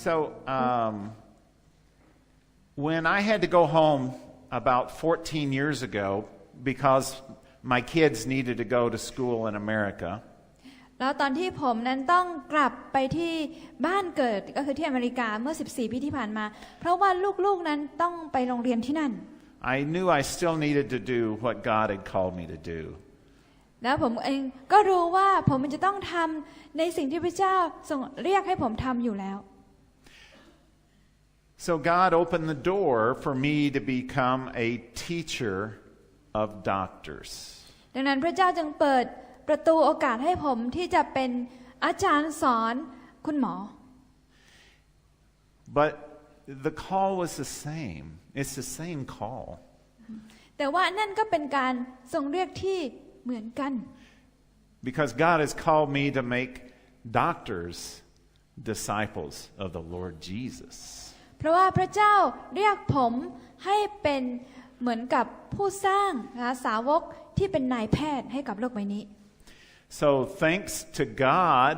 So when I had to go home about 14 years ago because my kids needed to go to school in America แล้วตอนที่ผมนั้นต้องกลับไปที่บ้านเกิดก็คือที่อเมริกาเมื่อ14 ปีที่ผ่านมาเพราะว่าลูกๆนั้นต้องไปโรงเรียนที่นั่น I knew I still needed to do what God had called me to do แล้วผมเองก็รู้ว่าผมจะต้องทำในสิ่งที่พระเจ้าทรงเรียกให้ผมทำอยู่แล้ว So God opened the door for me to become a teacher of doctors ดังนั้นพระเจ้าจึงเปิดประตูโอกาสให้ผมที่จะเป็นอาจารย์สอนคุณหมอ But the call was the same. It's the same call. แต่ว่านั่นก็เป็นการทรงเรียกที่เหมือนกัน Because God has called me to make doctors disciples of the Lord Jesus. เพราะว่าพระเจ้าเรียกผมให้เป็นเหมือนกับผู้สร้างสาวกที่เป็นนายแพทย์ให้กับโลกใบนี้ So thanks to God,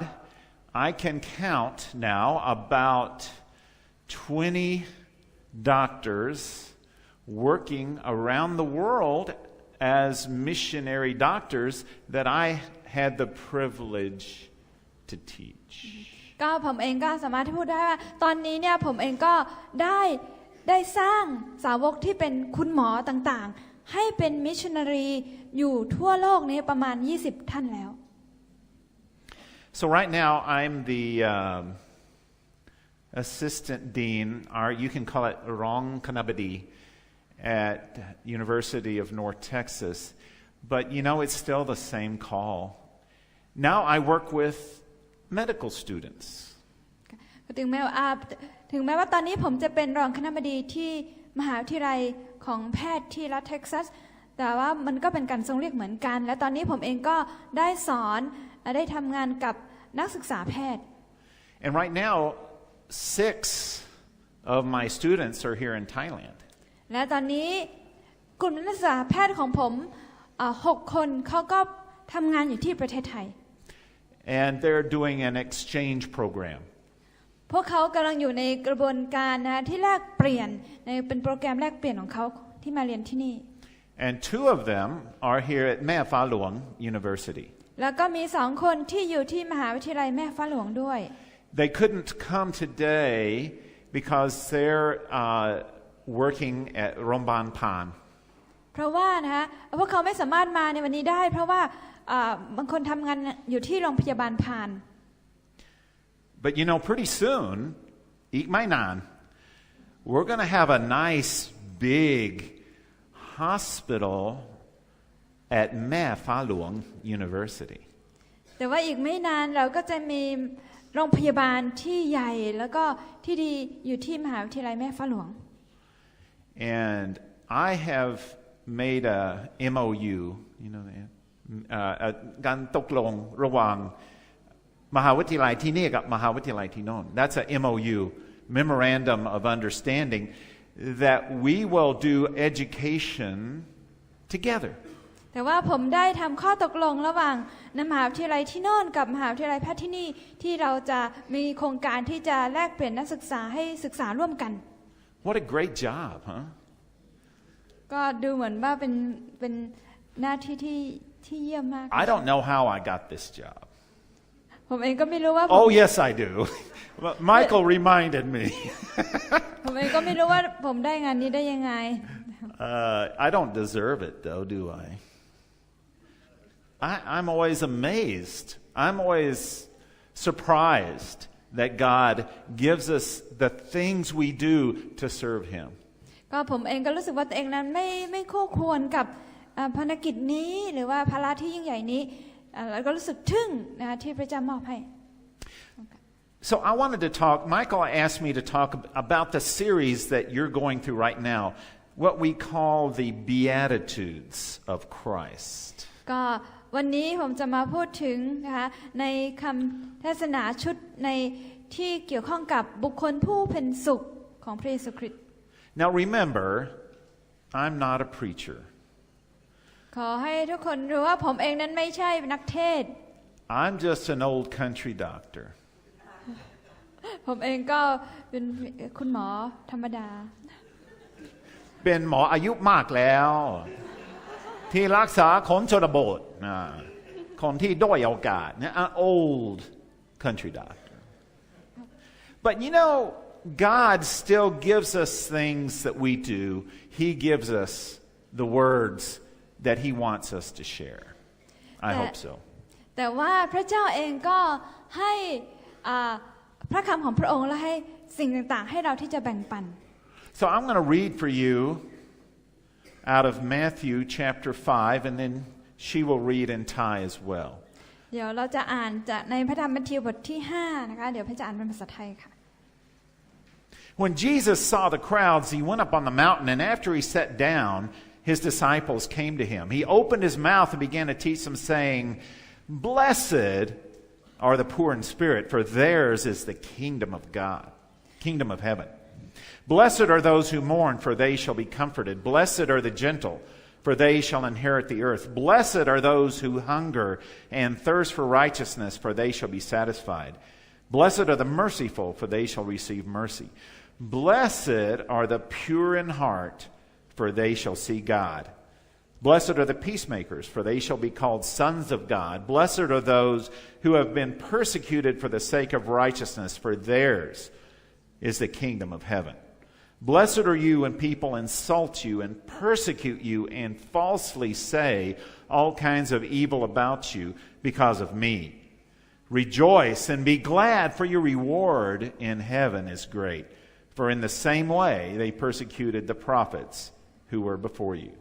I can count now about 20 doctors working around the world as missionary doctors that I had the privilege to teach. ก็ผมเองก็สามารถที่พูดได้ว่าตอนนี้เนี่ยผมเองก็ได้สร้างสาวกที่เป็นคุณหมอต่างๆให้เป็นมิชชันนารีอยู่ทั่วโลกนี้ประมาณ20ท่านแล้ว So right now I'm the assistant dean, or you can call it Rong Kanabadi at University of North Texas, but you know it's still the same call. Now I work with medical students. ถึงแม้ว่าตอนนี้ผมจะเป็นรองคณบดีที่มหาวิทยาลัยของแพทย์ที่รัฐเท็กซัสแต่ว่ามันก็เป็นการทรงเรียกเหมือนกันและตอนนี้ผมเองก็ได้สอนได้ทำงานกับนักศึกษาแพทย์ And right now 6 of my students are here in Thailand. และตอนนี้กลุ่มนักศึกษาแพทย์ของผม6 คนเขาก็ทำงานอยู่ที่ประเทศไทย And they're doing an exchange program. พวกเขากำลังอยู่ในกระบวนการที่แลกเปลี่ยนเป็นโปรแกรมแลกเปลี่ยนของเขาที่มาเรียนที่นี่ And 2 of them are here at Mae Fah Luang University. แล้วก็มี2 คนที่อยู่ที่มหาวิทยาลัยแม่ฟ้าหลวงด้วย They couldn't come today because they're working at Romban Pan. เพราะว่าพวกเขาไม่สามารถมาในวันนี้ได้เพราะว่าบางคนทำงานอยู่ที่โรงพยาบาลพาน But you know, pretty soon, ik mai nan, we're going to have a nice big hospital at Mae Fah Luang University. แต่ว่าอีกไม่นานเราก็จะมีโรงพยาบาลที่ใหญ่แล้วก็ที่ดีอยู่ที่มหาวิทยาลัยแม่ฟ้าหลวง And I have made a MOU, you know, การตกลงระหว่างมหาวิทยาลัยที่นี่กับมหาวิทยาลัยที่โน่น That's a MOU, Memorandum of Understanding, that we will do education together. แต่ว่าผมได้ทำข้อตกลงระหว่างมหาวิทยาลัยที่โน่นกับมหาวิทยาลัยแพทย์ที่นี่ที่เราจะมีโครงการที่จะแลกเปลี่ยนนักศึกษาให้ศึกษาร่วมกัน What a great job, huh? ก็ดูเหมือนว่าเป็นหน้าที่ที่เยี่ยมมาก I don't know how I got this job. ผมเองก็ไม่รู้ว่า Oh yes, I do. Michael reminded me. ผมเองก็ไม่รู้ว่าผมได้งานนี้ได้ยังไง I don't deserve it, though, do I? I'm always amazed. I'm always surprised that God gives us the things we do to serve Him. ก็ผมเองก็รู้สึกว่าตัวเองนั้นไม่คู่ควรกับภารกิจนี้หรือว่าภาระที่ยิ่งใหญ่นี้แล้วก็รู้สึกทึ่งที่พระเจ้ามอบให้ So I wanted to talk. Michael asked me to talk about the series that you're going through right now, what we call the Beatitudes of Christ. ก็วันนี้ผมจะมาพูดถึงนะคะในคำเทศนาชุดในที่เกี่ยวข้องกับบุคคลผู้เป็นสุขของพระเยซูคริสต์ Now remember, I'm not a preacher. ขอให้ทุกคนรู้ว่าผมเองนั้นไม่ใช่นักเทศน์ I'm just an old country doctor. ผมเองก็เป็นคุณหมอธรรมดาเป็นหมออายุมากแล้วที่รักษาคนชนบทคนที่ด้อยโอกาส an old country doctor but you know God still gives us things that we do He gives us the words that He wants us to share I hope so แต่ว่าพระเจ้าเองก็ให้พระคำของพระองค์และให้สิ่งต่างๆให้เราที่จะแบ่งปัน So I'm going to read for you out of Matthew chapter 5 and then she will read in Thai as well เดี๋ยวเราจะอ่านจากในพระธรรมมัทธิวบทที่5นะคะเดี๋ยวพระจะอ่านเป็นภาษาไทยค่ะ When Jesus saw the crowds he went up on the mountain and after he sat down his disciples came to him he opened his mouth and began to teach them saying Blessed are the poor in spirit for theirs is the kingdom of God kingdom of heaven Blessed are those who mourn, for they shall be comforted. Blessed are the gentle, for they shall inherit the earth. Blessed are those who hunger and thirst for righteousness, for they shall be satisfied. Blessed are the merciful, for they shall receive mercy. Blessed are the pure in heart, for they shall see God. Blessed are the peacemakers, for they shall be called sons of God. Blessed are those who have been persecuted for the sake of righteousness, for theirs is the kingdom of heaven. Blessed are you when people insult you and persecute you and falsely say all kinds of evil about you because of me. Rejoice and be glad, for your reward in heaven is great. For in the same way they persecuted the prophets who were before you.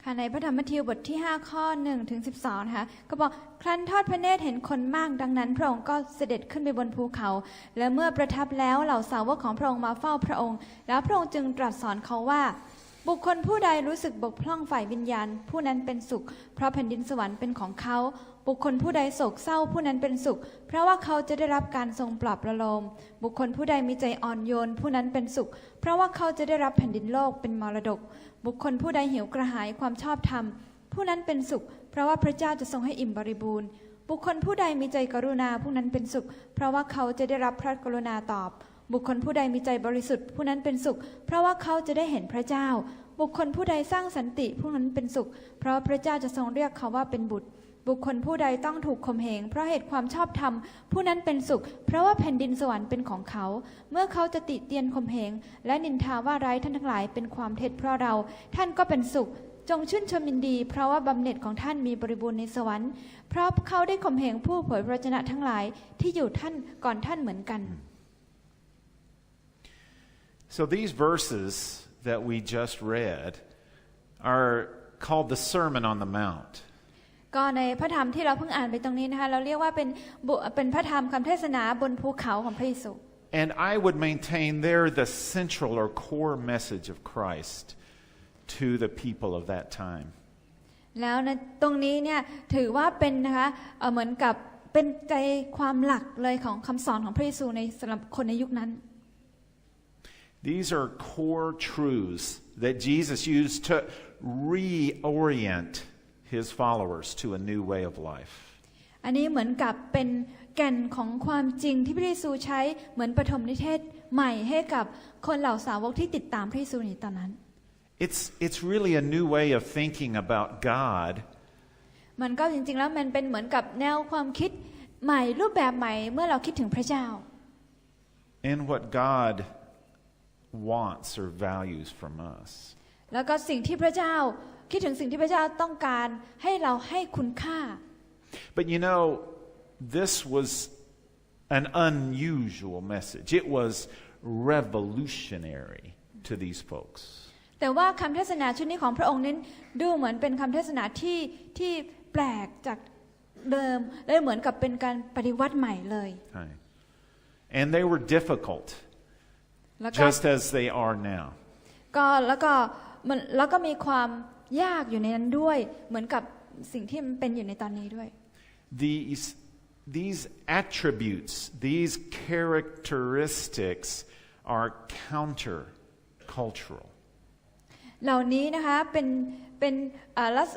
ค่ะในพระธรรมมัทธิวบทที่5ข้อ1ถึง12นะคะก็บอกครั้นทอดพระเนตรเห็นคนมากดังนั้นพระองค์ก็เสด็จขึ้นไปบนภูเขาและเมื่อประทับแล้วเหล่าสาวกของพระองค์มาเฝ้าพระองค์แล้วพระองค์จึงตรัสสอนเขาว่าบุคคลผู้ใดรู้สึกบกพร่องฝ่ายวิญญาณผู้นั้นเป็นสุขเพราะแผ่นดินสวรรค์เป็นของเขาบุคคลผู้ใดโศกเศร้าผู้นั้นเป็นสุขเพราะว่าเขาจะได้รับการทรงปลอบประโลมบุคคลผู้ใดมีใจอ่อนโยนผู้นั้นเป็นสุขเพราะว่าเขาจะได้รับแผ่นดินโลกเป็นมรดกบุคคลผู้ใดหิวกระหายความชอบธรรมผู้นั้นเป็นสุขเพราะว่าพระเจ้าจะทรงให้อิ่มบริบูรณ์บุคคลผู้ใดมีใจกรุณาผู้นั้นเป็นสุขเพราะว่าเขาจะได้รับพระกรุณาตอบบุคคลผู้ใดมีใจบริสุทธิ์ผู้นั้นเป็นสุขเพราะว่าเขาจะได้เห็นพระเจ้าบุคคลผู้ใดสร้างสันติผู้นั้นเป็นสุขเพราะพระเจ้าจะทรงเรียกเขาว่าเป็นบุตรบุคคลผู้ใดต้องถูกข่มเหงเพราะเหตุความชอบธรรมผู้นั้นเป็นสุขเพราะว่าแผ่นดินสวรรค์เป็นของเขาเมื่อเขาจะติเตียนข่มเหงและนินทาว่าร้ายท่านทั้งหลายเป็นความเท็จเพราะเราท่านก็เป็นสุขจงชื่นชมยินดีเพราะว่าบำเหน็จของท่านมีบริบูรณ์ในสวรรค์เพราะเขาได้ข่มเหงผู้เผยพระวจนะทั้งหลายที่อยู่ท่านก่อนท่านเหมือนกัน So these verses that we just read are called the Sermon on the Mountก็ในพระธรรมที่เราเพิ่งอ่านไปตรงนี้นะคะเราเรียกว่าเป็นพระธรรมคำเทศนาบนภูเขาของพระเยซู And I would maintain they're the central or core message of Christ to the people of that time. แล้วในตรงนี้เนี่ยถือว่าเป็นนะคะเหมือนกับเป็นใจความหลักเลยของคำสอนของพระเยซูในสำหรับคนในยุคนั้น These are core truths that Jesus used to reorient his followers to a new way of life. อันนี้เหมือนกับเป็นแก่นของความจริงที่พระเยซูใช้เหมือนปฐมนิเทศใหม่ให้กับคนเหล่าสาวกที่ติดตามพระเยซูในตอนนั้น It's really a new way of thinking about God. มันก็จริงๆแล้วมันเป็นเหมือนกับแนวความคิดใหม่รูปแบบใหม่เมื่อเราคิดถึงพระเจ้า And what God wants or values from us. แล้วก็สิ่งที่พระเจ้าคิดถึงสิ่งที่พระเจ้าต้องการให้เราให้คุณค่า But you know, this was an unusual message. It was revolutionary to these folks. แต่ว่าคำเทศนาชุดนี้ของพระองค์นั้นดูเหมือนเป็นคำเทศนาที่แปลกจากเดิมและเหมือนกับเป็นการปฏิวัติใหม่เลย And they were difficult, just as they are now. แล้วก็มีความยากอยู่ในนั้นด้วยเหมือนกับสิ่งที่มันเป็นอยู่ในตอนนี้ด้วย These attributes, these characteristics are countercultural. เหล่านี้นะคะเป็น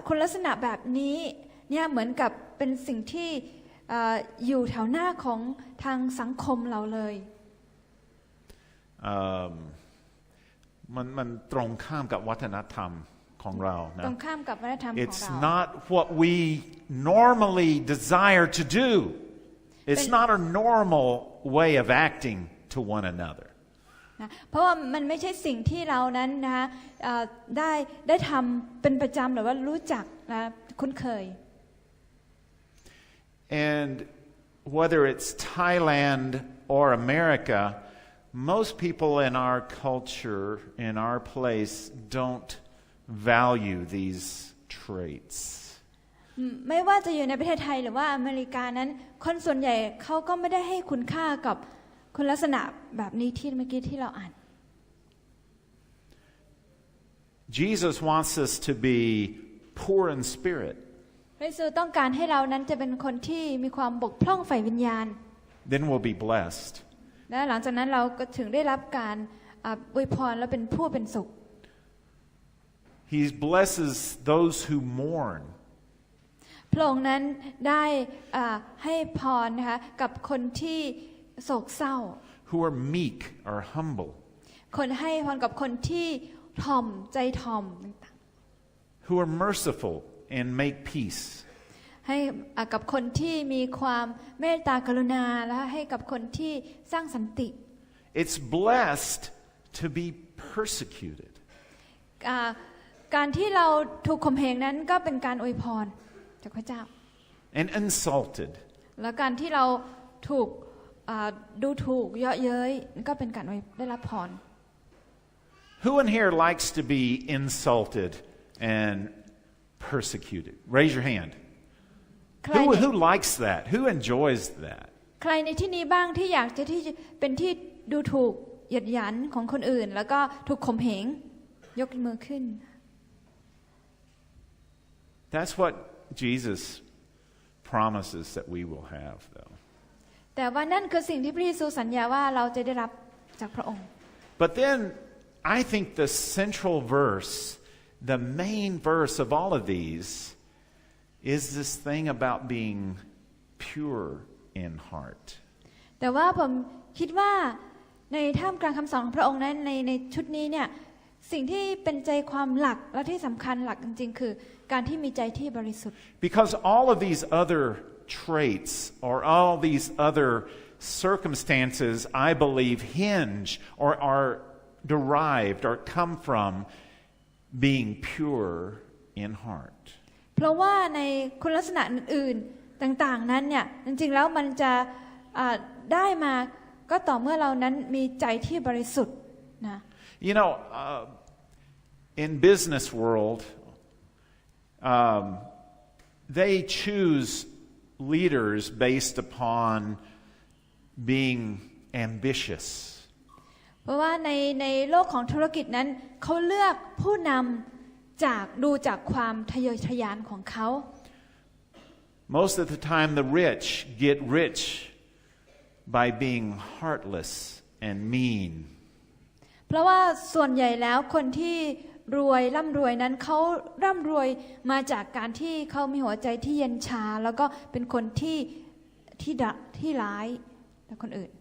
คุณลักษณะแบบนี้เนี่ยเหมือนกับเป็นสิ่งที่อยู่แถวหน้าของทางสังคมเราเลย มันตรงข้ามกับวัฒนธรรมของเรานะ ตรงข้ามกับวัฒนธรรมของ It's เรา not what we normally desire to do. It's not a normal way of acting to one another. นะเพราะว่ามันไม่ใช่สิ่งที่เรานั้นนะคะได้ทำเป็นประจำหรือว่ารู้จักนะคุ้นเคย And whether it's Thailand or America, most people in our culture, in our place, don't value these traits. ไม่ว่าจะอยู่ในประเทศไทยหรือว่าอเมริกานั้นคนส่วนใหญ่เขาก็ไม่ได้ให้คุณค่ากับคุณลักษณะแบบนี้ที่เมื่อกี้ที่เราอ่าน Jesus wants us to be poor in spirit. พระเยซูต้องการให้เรานั้นจะเป็นคนที่มีความบกพร่องฝ่ายวิญญาณ Then we'll be blessed. และหลังจากนั้นเราก็ถึงได้รับการอวยพรและเป็นผู้เป็นสุข He blesses those who mourn. พระองค์นั้นได้ให้พรนะคะกับคนที่โศกเศร้า Who are meek or humble. คนให้พรกับคนที่ถ่อมใจถ่อมต่าง Who are merciful and make peace. ๆให้กับคนที่มีความเมตตากรุณาและให้กับคนที่สร้างสันติ It's blessed to be persecuted. การที่เราถูกข่มเหงนั้นก็เป็นการอวยพรจากพระเจ้า And insulted. และการที่เราถูกดูถูกเยาะเย้ยก็เป็นการได้รับพร Who in here likes to be insulted and persecuted? Raise your hand. Who likes that? Who enjoys that? ใครในที่นี้บ้างที่อยากจะที่เป็นที่ดูถูกเหยียดหยันของคนอื่นแล้วก็ถูกข่มเหงยกมือขึ้น That's what Jesus promises that we will have, though. แต่ว่านั่นคือสิ่งที่พระเยซูสัญญาว่าเราจะได้รับจากพระองค์ But then I think the central verse, the main verse of all of these, is this thing about being pure in heart. แต่ว่าผมคิดว่าในท่ามกลางคำสอนของพระองค์นั้นในชุดนี้เนี่ยสิ่งที่เป็นใจความหลักและที่สำคัญหลักจริงๆคือการที่มีใจที่บริสุทธิ์ Because all of these other traits or all these other circumstances, I believe, hinge or are derived or come from being pure in heart. เพราะว่าในคุณลักษณะอื่นๆต่างๆนั้นเนี่ยจริงๆแล้วมันจะได้มาก็ต่อเมื่อเรานั้นมีใจที่บริสุทธิ์นะ You know, in business world, they choose leaders based upon being ambitious. เพราะว่าในโลกของธุรกิจนั้นเขาเลือกผู้นำดูจากความทะเยอทะยานของเขา Most of the time, the rich get rich by being heartless and mean. เพราะว่าส่วนใหญ่แล้วคนที่ร่ำรวยนั้นเขาร่ำรวยมาจากการที่เขามีหัวใจที่เย็นชาแล้วก็เป็นคนที่ร้ายแต่คนอื่น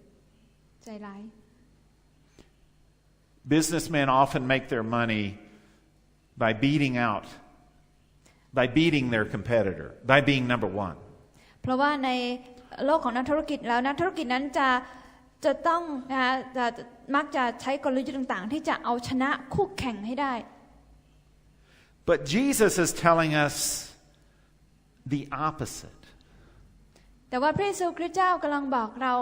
ใจร้าย Businessmen often make their money by beating their competitor, by being number one. เพราะว่าในโลกของนักธุรกิจแล้วนักธุรกิจนั้นจะต้องมักจะใช้กลยุทธ์ต่างๆที่จะเอาชนะคู่แข่งให้ได้ But Jesus is telling us the opposite. แต่ว่าพระเยซูคริสต์เจ้ากำลังบอกเรา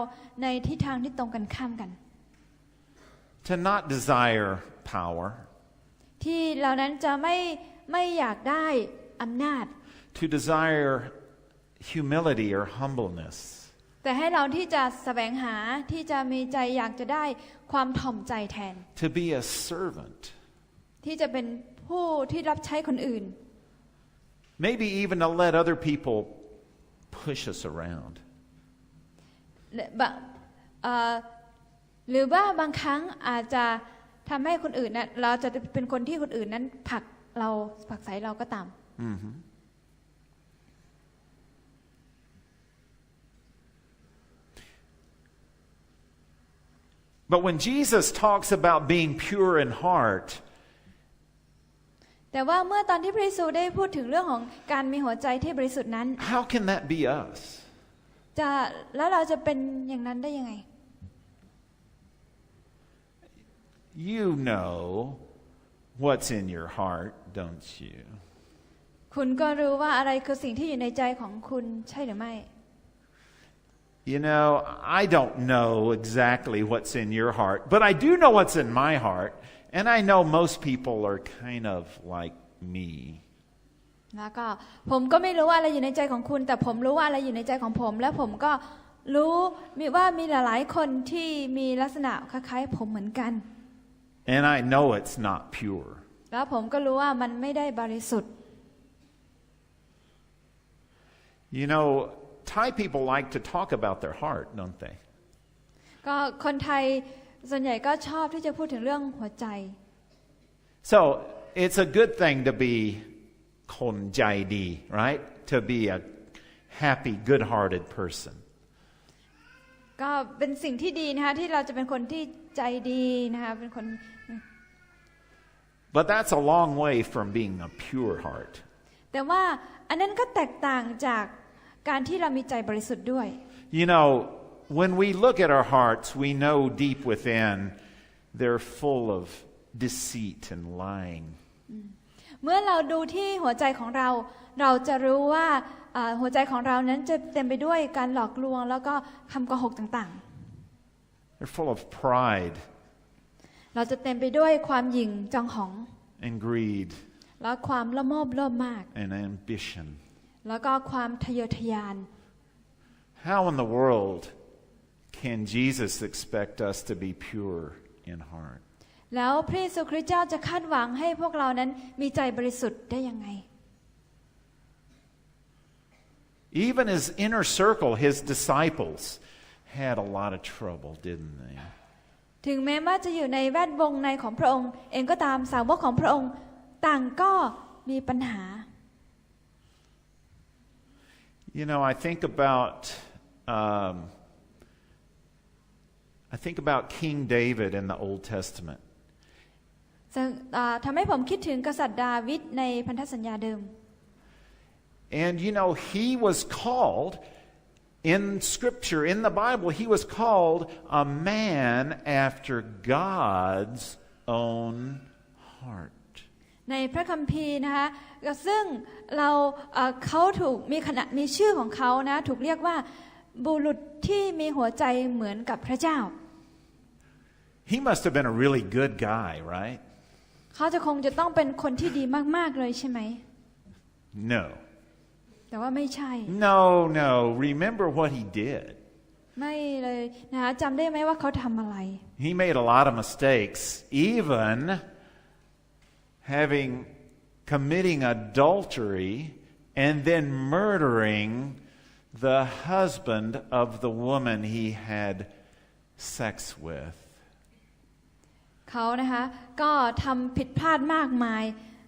ในทิศทางที่ตรงกันข้ามกัน To not desire power. ที่เรานั้นจะไม่อยากได้อำนาจ To desire humility or humbleness. แต่ให้เราที่จะแสวงหาที่จะมีใจอยากจะได้ความถ่อมใจแทน To be a servant. ที่จะเป็นผู้ที่รับใช้คนอื่น Maybe even to let other people push us around. หรือว่าบางครั้งอาจจะทำให้คนอื่นนะเราจะเป็นคนที่คนอื่นนั้นผลักไสเราก็ตาม But when Jesus talks about being pure in heart, แต่ว่าเมื่อตอนที่พระเยซูได้พูดถึงเรื่องของการมีหัวใจที่บริสุทธิ์นั้น how can that be us? แล้วเราจะเป็นอย่างนั้นได้ยังไง You know what's in your heart, don't you? คุณก็รู้ว่าอะไรคือสิ่งที่อยู่ในใจของคุณใช่หรือไม่ You know, I don't know exactly what's in your heart, but I do know what's in my heart, and I know most people are kind of like me. แล้วก็ผมก็ไม่รู้ว่าอะไรอยู่ในใจของคุณแต่ผมรู้ว่าอะไรอยู่ในใจของผมและผมก็รู้ว่ามีหลายๆคนที่มีลักษณะคล้ายๆผมเหมือนกัน And I know it's not pure. แล้วผมก็รู้ว่ามันไม่ได้บริสุทธิ์ You know, Thai people like to talk about their heart, don't they? ก็คนไทยส่วนใหญ่ก็ชอบที่จะพูดถึงเรื่องหัวใจ So it's a good thing to be kon jai di, right? To be a happy, good-hearted person. ก็เป็นสิ่งที่ดีนะคะที่เราจะเป็นคนที่ใจดีนะคะเป็นคน But that's a long way from being a pure heart. แต่ว่าอันนั้นก็แตกต่างจากการที่เรามีใจบริสุทธิ์ด้วย You know, when we look at our hearts, we know deep within they're full of deceit and lying. เมื่อเราดูที่หัวใจของเราเราจะรู้ว่าหัวใจของเรานั้นจะเต็มไปด้วยการหลอกลวงแล้วก็คำโกหกต่างๆ They're full of pride เราจะเต็มไปด้วยความหยิ่งจองหอง and greed และความละโมบโลภมาก and ambition. แล้วก็ความทะเยอทะยาน How in the world can Jesus expect us to be pure in heart? แล้วพระเยซูคริสต์เจ้าจะคาดหวังให้พวกเรานั้นมีใจบริสุทธิ์ได้ยังไง Even his inner circle, his disciples, had a lot of trouble, didn't they? ถึงแม้ว่าจะอยู่ในแวดวงในของพระองค์เองก็ตามสาวกของพระองค์ต่างก็มีปัญหา You know, I think about King David in the Old Testament. ทำให้ผมคิดถึงกษัตริย์ดาวิดในพันธสัญญาเดิม And you know, he was called in Scripture, in the Bible, he was called a man after God's own heart. ในพระคัมภีร์นะคะซึ่งเขาถูกมีชื่อของเขานะถูกเรียกว่าบุรุษที่มีหัวใจเหมือนกับพระเจ้า He must have been a really good guy, right? เขาจะคงจะต้องเป็นคนที่ดีมากๆเลยใช่ไหม No. แต่ว่าไม่ใช่ No. Remember what he did. ไม่เลยนะคะจำได้ไหมว่าเขาทำอะไร He made a lot of mistakes, even committing adultery and then murdering the husband of the woman he had sex with. เขานะคะก็ทำผิดพลาดมากมาย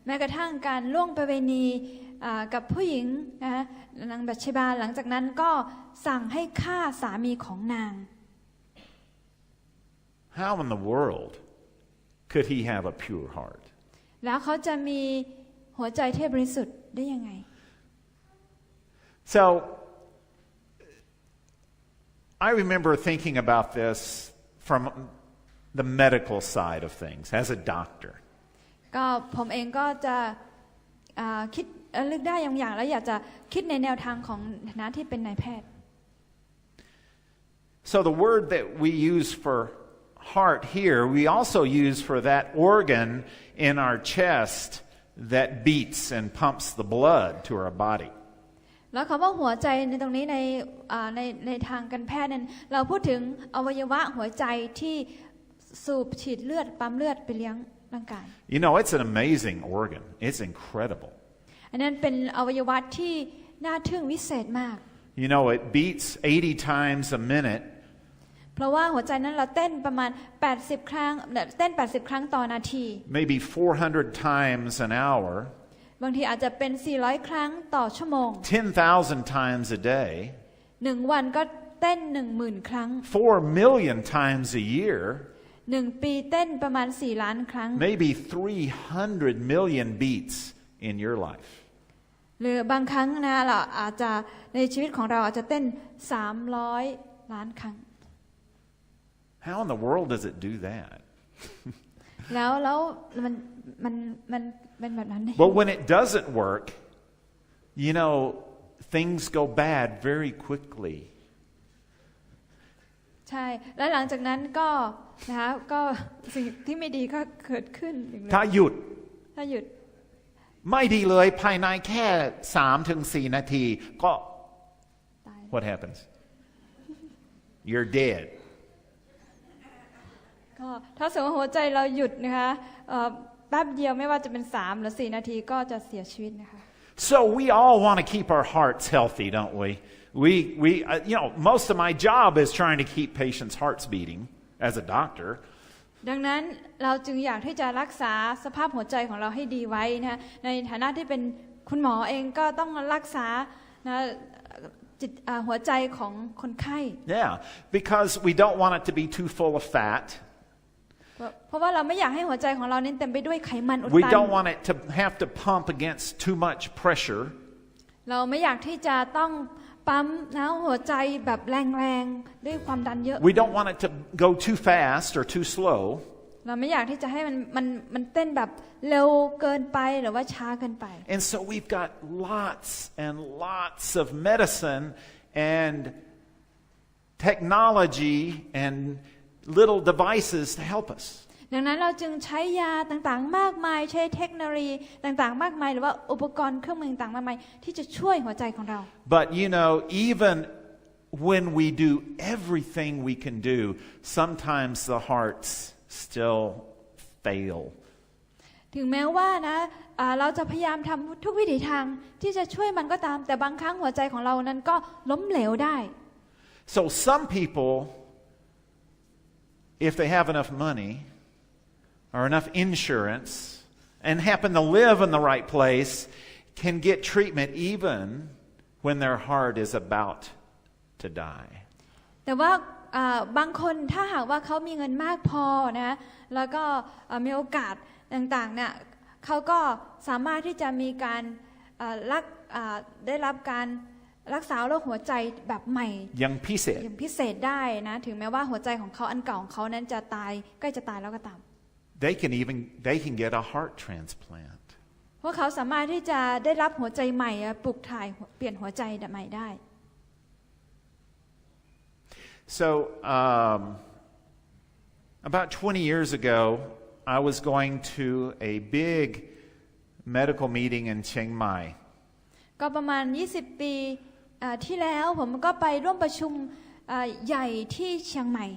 แม้กระทั่งการล่วงประเวณีกับผู้หญิงนะคะนางบัตเชบาหลังจากนั้นก็สั่งให้ฆ่าสามีของนาง How in the world could he have a pure heart? แล้วเขาจะมีหัวใจที่บริสุทธิ์ได้ยังไง So I remember thinking about this from the medical side of things as a doctor. ก็ผมเองก็จะคิดลึกได้อย่างแล้วอยากจะคิดในแนวทางของฐานะที่เป็นนายแพทย์ So the word that we use for heart here, we also use for that organ in our chest that beats and pumps the blood to our body. แล้วคำว่าหัวใจในตรงนี้ในทางการแพทย์นั้นเราพูดถึงอวัยวะหัวใจที่สูบฉีดเลือดปั๊มเลือดไปเลี้ยงร่างกาย You know, it's an amazing organ. It's incredible. อันนั้นเป็นอวัยวะที่น่าทึ่งวิเศษมาก You know, it beats 80 times a minute. เพราะว่าหัวใจนั้นเราเต้นประมาณ80ครั้งเต้น80ครั้งต่อนาที Maybe 400 times an hour. บางทีอาจจะเป็น400ครั้งต่อชั่วโมง 10,000 times a day. 1 วันก็เต้น 10,000 ครั้ง 4 million times a year. 1 ปีเต้นประมาณ4 ล้านครั้ง maybe 300 million beats in your life. หรือบางครั้งนะเราอาจจะในชีวิตของเราอาจจะเต้น300 ล้านครั้ง How in the world does it do that? แล้วมันเป็นแบบนั้น But when it doesn't work, you know, things go bad very quickly. ใช่แล้วหลังจากนั้นก็นะคะก็สิ่งที่ไม่ดีก็เกิดขึ้นอีกเลย ถ้าหยุด ไม่ดีเลยภายในแค่ 3-4 นาทีก็ ตาย What happens? You're dead. ก็ถ้าสมมติหัวใจเราหยุดนะคะแป๊บเดียวไม่ว่าจะเป็น3 หรือ 4 นาทีก็จะเสียชีวิตนะคะ So we all want to keep our hearts healthy, don't we? We you know, most of my job is trying to keep patients' hearts beating as a doctor. ดังนั้นเราจึงอยากที่จะรักษาสภาพหัวใจของเราให้ดีไว้นะในฐานะที่เป็นคุณหมอเองก็ต้องรักษานะจิตหัวใจของคนไข้ Yeah, because we don't want it to be too full of fat. เพราะว่าเราไม่อยากให้หัวใจของเรานั้นเต็มไปด้วยไขมันอุด We ตัน don't want it to have to pump against too much pressure. เราไม่อยากที่จะต้องปั๊มนะหัวใจแบบแรงๆด้วยความดันเยอะ We don't want it to go too fast or too slow. เราไม่อยากที่จะให้มันเต้นแบบเร็วเกินไปหรือว่าช้าเกินไป And so we've got lots and lots of medicine and technology and little devices to help us. ดังนั้นเราจึงใช้ยาต่างๆมากมายใช้เทคโนโลยีต่างๆมากมายหรือว่าอุปกรณ์เครื่องมือต่างๆมากมายที่จะช่วยหัวใจของเรา But you know, even when we do everything we can do, sometimes the hearts still fail. ถึงแม้ว่านะเราจะพยายามทำทุกวิถีทางที่จะช่วยมันก็ตามแต่บางครั้งหัวใจของเรานั้นก็ล้มเหลวได้ So some people, if they have enough money or enough insurance and happen to live in the right place, can get treatment even when their heart is about to die. แต่ว่าบางคนถ้าหากว่าเขามีเงินมากพอนะแล้วก็มีโอกาสต่างๆเนี่ยเขาก็สามารถที่จะมีการได้รับการรักษาโรคหัวใจแบบใหม่อย่างพิเศษได้นะถึงแม้ว่าหัวใจของเขาอันเก่าของเขานั้นจะตายใกล้จะตายแล้วก็ตาม They can get a heart transplant. เพราะเขาสามารถที่จะได้รับหัวใจใหม่ปลูกถ่ายเปลี่ยนหัวใจใหม่ได้ So about 20 years ago, I was going to a big medical meeting in Chiang Mai. ก็ประมาณ20 ปีที่แล้วผมก็ไปร่วมประชุมใหญ่ที่เชียงใหม่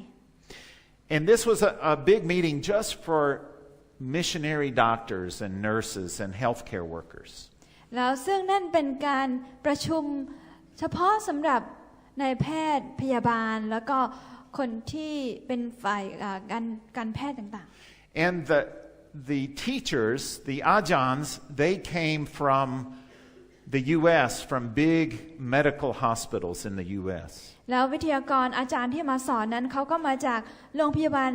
And this was a big meeting just for missionary doctors and nurses and healthcare workers. แล้วซึ่งนั่นเป็นการประชุมเฉพาะสำหรับนายแพทย์พยาบาลแล้วก็คนที่เป็นฝ่ายการแพทย์ต่างๆ And the teachers, the ajahns, they came from the U.S., from big medical hospitals in the U.S. แล้ววิทยากรอาจารย์ที่มาสอนนั้นเขาก็มาจากโรงพยาบาล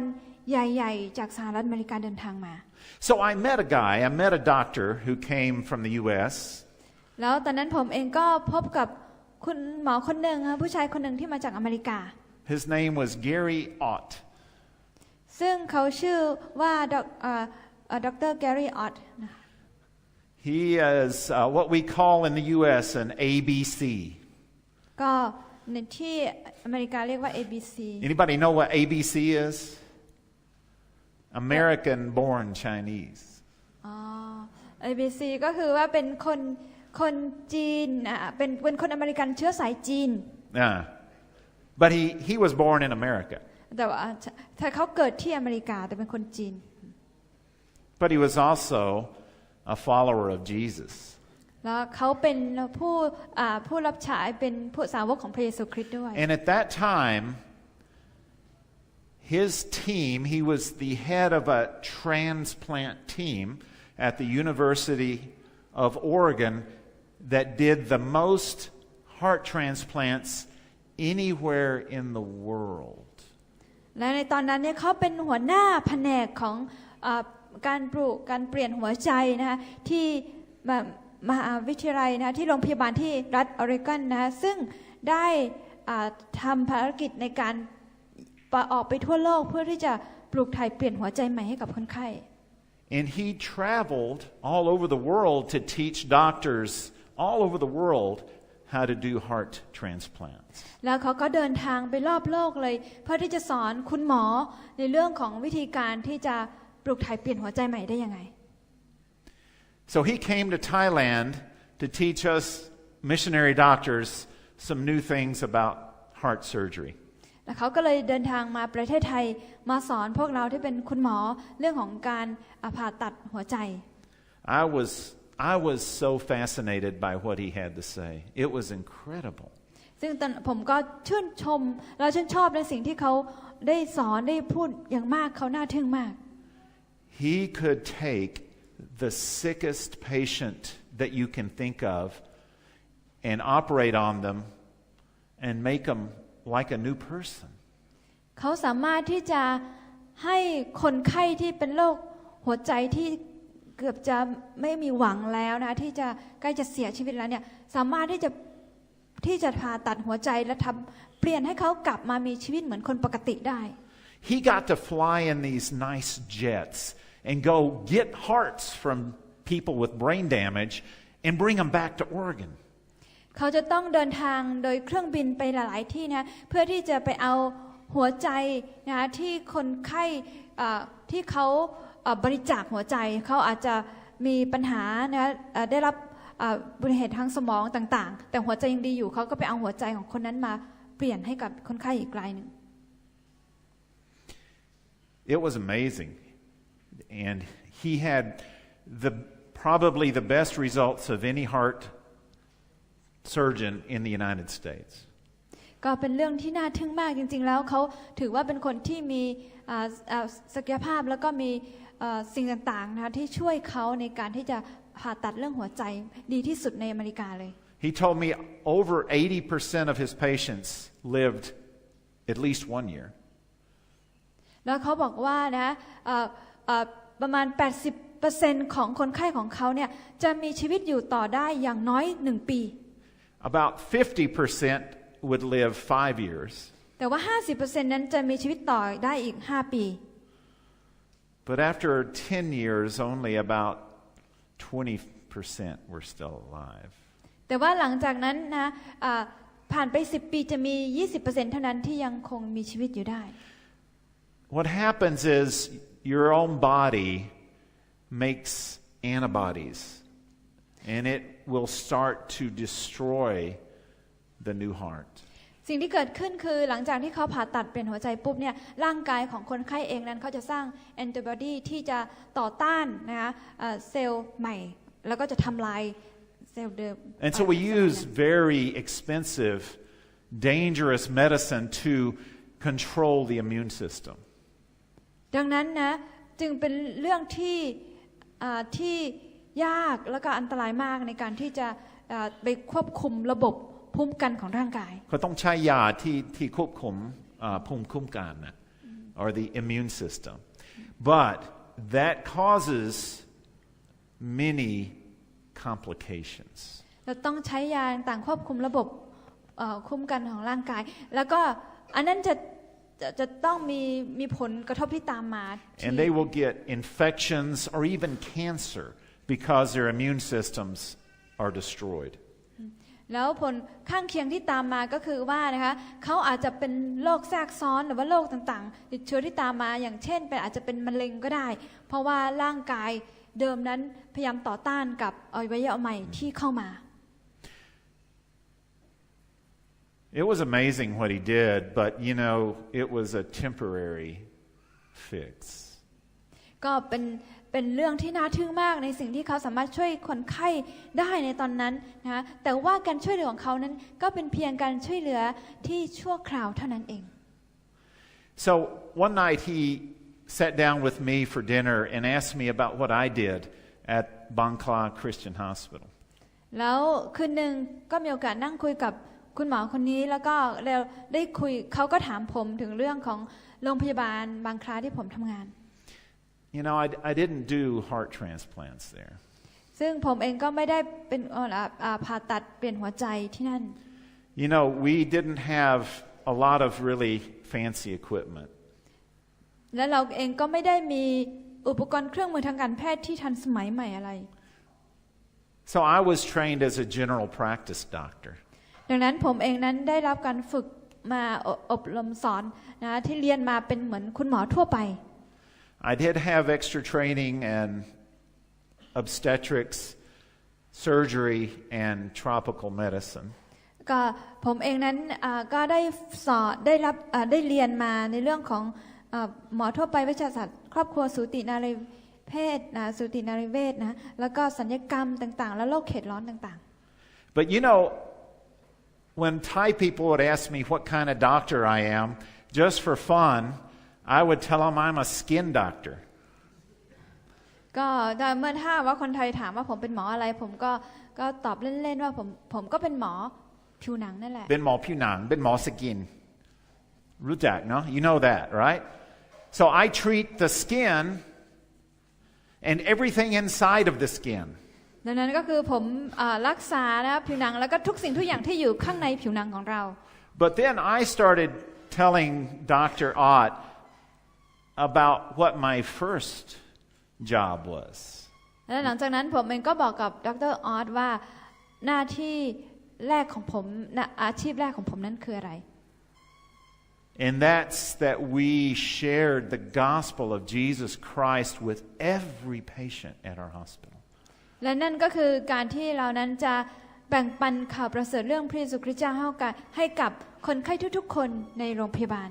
ใหญ่ๆจากสหรัฐอเมริกาเดินทางมา So I met a doctor who came from the U.S. แล้วตอนนั้นผมเองก็พบกับคุณหมอคนหนึ่งผู้ชายคนหนึ่งที่มาจากอเมริกา His name was Gary Ott. ซึ่งเขาชื่อว่าดร. Gary Ott. He is what we call in the U.S. an ABC. ก็ในที่อเมริกาเรียกว่า ABC. Anybody know what ABC is? American born Chinese. ABC ก็คือว่าเป็นคนจีนเป็นคนอเมริกันเชื้อสายจีน But he was born in America. แต่ว่าถ้าเขาเกิดที่อเมริกาแต่เป็นคนจีน But he was also a follower of Jesus. แล้วเขาเป็นผู้รับใช้เป็นผู้สาวกของพระเยซูคริสต์ด้วย And at that time, his team, he was the head of a transplant team at the University of Oregon that did the most heart transplants anywhere in the world. และในตอนนั้นเนี่ยเขาเป็นหัวหน้าแผนกของการเปลี่ยนหัวใจนะคะที่มหาวิทยาลัยนะที่โรงพยาบาลที่รัฐออริกอนนะคะซึ่งได้ทำภารกิจในการออกไปทั่วโลกเพื่อที่จะปลูกถ่ายเปลี่ยนหัวใจใหม่ให้กับคนไข้ And he traveled all over the world to teach doctors all over the world how to do heart transplants. แล้วเขาก็เดินทางไปรอบโลกเลยเพื่อที่จะสอนคุณหมอในเรื่องของวิธีการที่จะปลูกถ่ายเปลี่ยนหัวใจใหม่ได้ยังไง So he came to Thailand to teach us missionary doctors some new things about heart surgery. แล้วเขาก็เลยเดินทางมาประเทศไทยมาสอนพวกเราที่เป็นคุณหมอเรื่องของการผ่าตัดหัวใจ I was so fascinated by what he had to say. It was incredible. ซึ่งผมก็ชื่นชมและชื่นชอบในสิ่งที่เขาได้สอนได้พูดอย่างมากเขาน่าทึ่งมาก He could take the sickest patient that you can think of and operate on them and make them like a new person. เขาสามารถที่จะให้คนไข้ที่เป็นโรคหัวใจที่เกือบจะไม่มีหวังแล้วนะที่จะใกล้จะเสียชีวิตแล้วเนี่ยสามารถที่จะผ่าตัดหัวใจและเปลี่ยนให้เขากลับมามีชีวิตเหมือนคนปกติได้ He got to fly in these nice jets and go get hearts from people with brain damage and bring them back to Oregon. เขาจะต้องเดินทางโดยเครื่องบินไปหลายๆที่นะเพื่อที่จะไปเอาหัวใจนะที่คนไข้ที่เขาบริจาคหัวใจเขาอาจจะมีปัญหานะได้รับอุบัติเหตุทางสมองต่างๆแต่หัวใจยังดีอยู่เขาก็ไปเอาหัวใจของคนนั้นมาเปลี่ยนให้กับคนไข้อีกรายหนึ่ง It was amazing and he had probably the best results of any heart surgeon in the United States. ก็เป็นเรื่องที่น่าทึ่งมากจริงๆแล้วเขาถือว่าเป็นคนที่มีศักยภาพแล้วก็มีสิ่งต่างๆนะคะที่ช่วยเขาในการที่จะผ่าตัดเรื่องหัวใจดีที่สุดในอเมริกาเลย He told me over 80% of his patients lived at least 1 year. แล้วเขาบอกว่านะประมาณ 80% ของคนไข้ของเขาเนี่ยจะมีชีวิตอยู่ต่อได้อย่างน้อย1 ปี About 50% would live 5 years. แต่ว่า 50% นั้นจะมีชีวิตต่อได้อีก5 ปี But after 10 years, only about 20% were still alive. แต่ว่าหลังจากนั้นนะผ่านไป10 ปีจะมี 20% เท่านั้นที่ยังคงมีชีวิตอยู่ได้ What happens is your own body makes antibodies, and it will start to destroy the new heart. สิ่งที่เกิดขึ้นคือหลังจากที่เขาผ่าตัดเปลี่ยนหัวใจปุ๊บเนี่ยร่างกายของคนไข้เองนั้นเขาจะสร้างแอนติบอดีที่จะต่อต้านนะคะเซลล์ใหม่แล้วก็จะทำลายเซลล์เดิม And so we use very expensive, dangerous medicine to control the immune system. ดังนั้นนะจึงเป็นเรื่องที่ยากและก็อันตรายมากในการที่จะไปควบคุมระบบภูมิคุ้มกันของร่างกายเขาต้องใช้ยาที่ควบคุมภูมิคุ้มกันนะ or the immune system but that causes many complications เราต้องใช้ยาต่างควบคุมระบบคุ้มกันของร่างกายแล้วก็อันนั้นจะต้องมีผลกระทบที่ตามมา and they will get infections or even cancer because their immune systems are destroyedแล้วผลข้างเคียงที่ตามมาก็คือว่านะคะเขาอาจจะเป็นโรคแทรกซ้อนหรือว่าโรคต่างๆติดเชื้อที่ตามมาอย่างเช่นอาจจะเป็นมะเร็งก็ได้เพราะว่าร่างกายเดิมนั้นพยายามต่อต้านกับอวัยวะใหม่ที่เข้ามา It was amazing what he did, but you know, it was a temporary fix. ก็เป็นเรื่องที่น่าทึ่งมากในสิ่งที่เขาสามารถช่วยคนไข้ได้ในตอนนั้นนะแต่ว่าการช่วยเหลือของเขานั้นก็เป็นเพียงการช่วยเหลือที่ชั่วคราวเท่านั้นเอง So one night he sat down with me for dinner and asked me about what I did at Bangkla Christian Hospital. แล้วคืนหนึ่งก็มีโอกาสนั่งคุยกับ คุณหมอคนนี้แล้วก็เราได้คุยเขาก็ถามผมถึงเรื่องของโรงพยาบาลบางคราที่ผมทำงาน You know, I didn't do heart transplants there. ซึ่งผมเองก็ไม่ได้เป็นผ่าตัดเปลี่ยนหัวใจที่นั่น You know, we didn't have a lot of really fancy equipment. และเราเองก็ไม่ได้มีอุปกรณ์เครื่องมือทางการแพทย์ที่ทันสมัยใหม่อะไร So I was trained as a general practice doctor. ดังนั้นผมเองนั้นได้รับการฝึกมาอบรมสอนนะที่เรียนมาเป็นเหมือนคุณหมอทั่วไป I did have extra training in obstetrics, surgery, and tropical medicine. ก็ผมเองนั้นก็ได้สอนได้เรียนมาในเรื่องของหมอทั่วไปเวชศาสตร์ครอบครัวสูตินารีเพศสูตินารีเวชนะแล้วก็ศัลยกรรมต่างๆและโรคเขตร้อนต่างๆ But you know, when Thai people would ask me what kind of doctor I am, just for fun, I would tell them I'm a skin doctor. ก็เมื่อถ้าว่าคนไทยถามว่าผมเป็นหมออะไรผมก็ตอบเล่นๆว่าผมก็เป็นหมอผิวหนังนั่นแหละ เป็นหมอผิวหนัง เป็นหมอสกิน รู้จักเนาะ You know that, right? So I treat the skin and everything inside of the skin. ดังนั้นก็คือผมรักษานะผิวหนังแล้วก็ทุกสิ่งทุกอย่างที่อยู่ข้างในผิวหนังของเรา But then I started telling Dr. Ott about what my first job was. และหลังจากนั้นผมเองก็บอกกับดร.ออสว่าหน้าที่แรกของผมอาชีพแรกของผมนั้นคืออะไร And that's that we shared the gospel of Jesus Christ with every patient at our hospital. และนั่นก็คือการที่เรานั้นจะแบ่งปันข่าวประเสริฐเรื่องพระเยซูคริสต์เจ้าให้กับคนไข้ทุกๆคนในโรงพยาบาล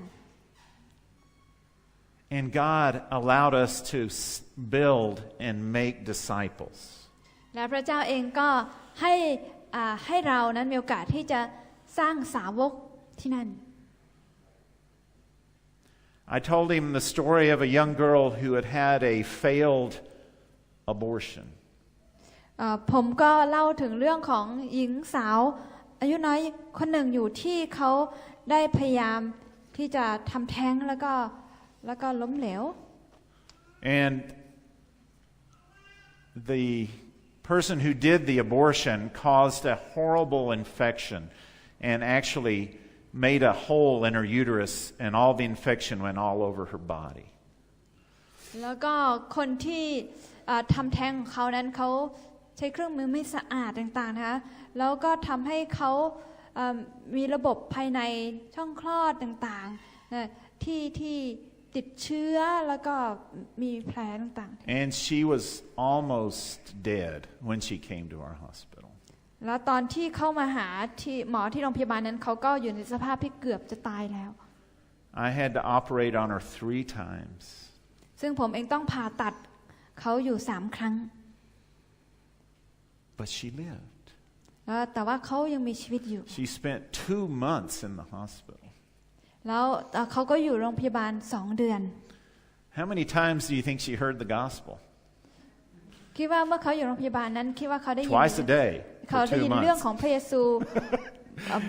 And God allowed us to build and make disciples. และพระเจ้าเองก็ให้เรานั้นมีโอกาสที่จะสร้างสาวกที่นั่น I told him the story of a young girl who had had a failed abortion. ผมก็เล่าถึงเรื่องของหญิงสาวอายุน้อยคนหนึ่งอยู่ที่เขาได้พยายามที่จะทำแท้งแล้วก็ล้มเหลว And the person who did the abortion caused a horrible infection and actually made a hole in her uterus and all the infection went all over her body. แล้วก็คนที่ทำแท้งของเขานั้นเขาใช้เครื่องมือไม่สะอาดต่างๆนะคะแล้วก็ทำให้เขามีระบบภายในช่องคลอดต่างๆนะที่ติดเชื้อแล้วก็มีแผลต่างๆ And she was almost dead when she came to our hospital. แล้วตอนที่เข้ามาหาที่หมอที่โรงพยาบาลนั้นเขาก็อยู่ในสภาพที่เกือบจะตายแล้ว I had to operate on her 3 times. ซึ่งผมเองต้องผ่าตัดเขาอยู่3 ครั้ง But she lived. แต่ว่าเขายังมีชีวิตอยู่ She spent 2 months in the hospital. แล้วเขาก็อยู่โรงพยาบาล2 เดือน How many times do you think she heard the gospel? คิดว่าเมื่อเขาอยู่โรงพยาบาลนั้นคิดว่าเขาได้ยิน Twice a day เขา for ได้ยิน 2 เรื่อง months. ของพระเยซู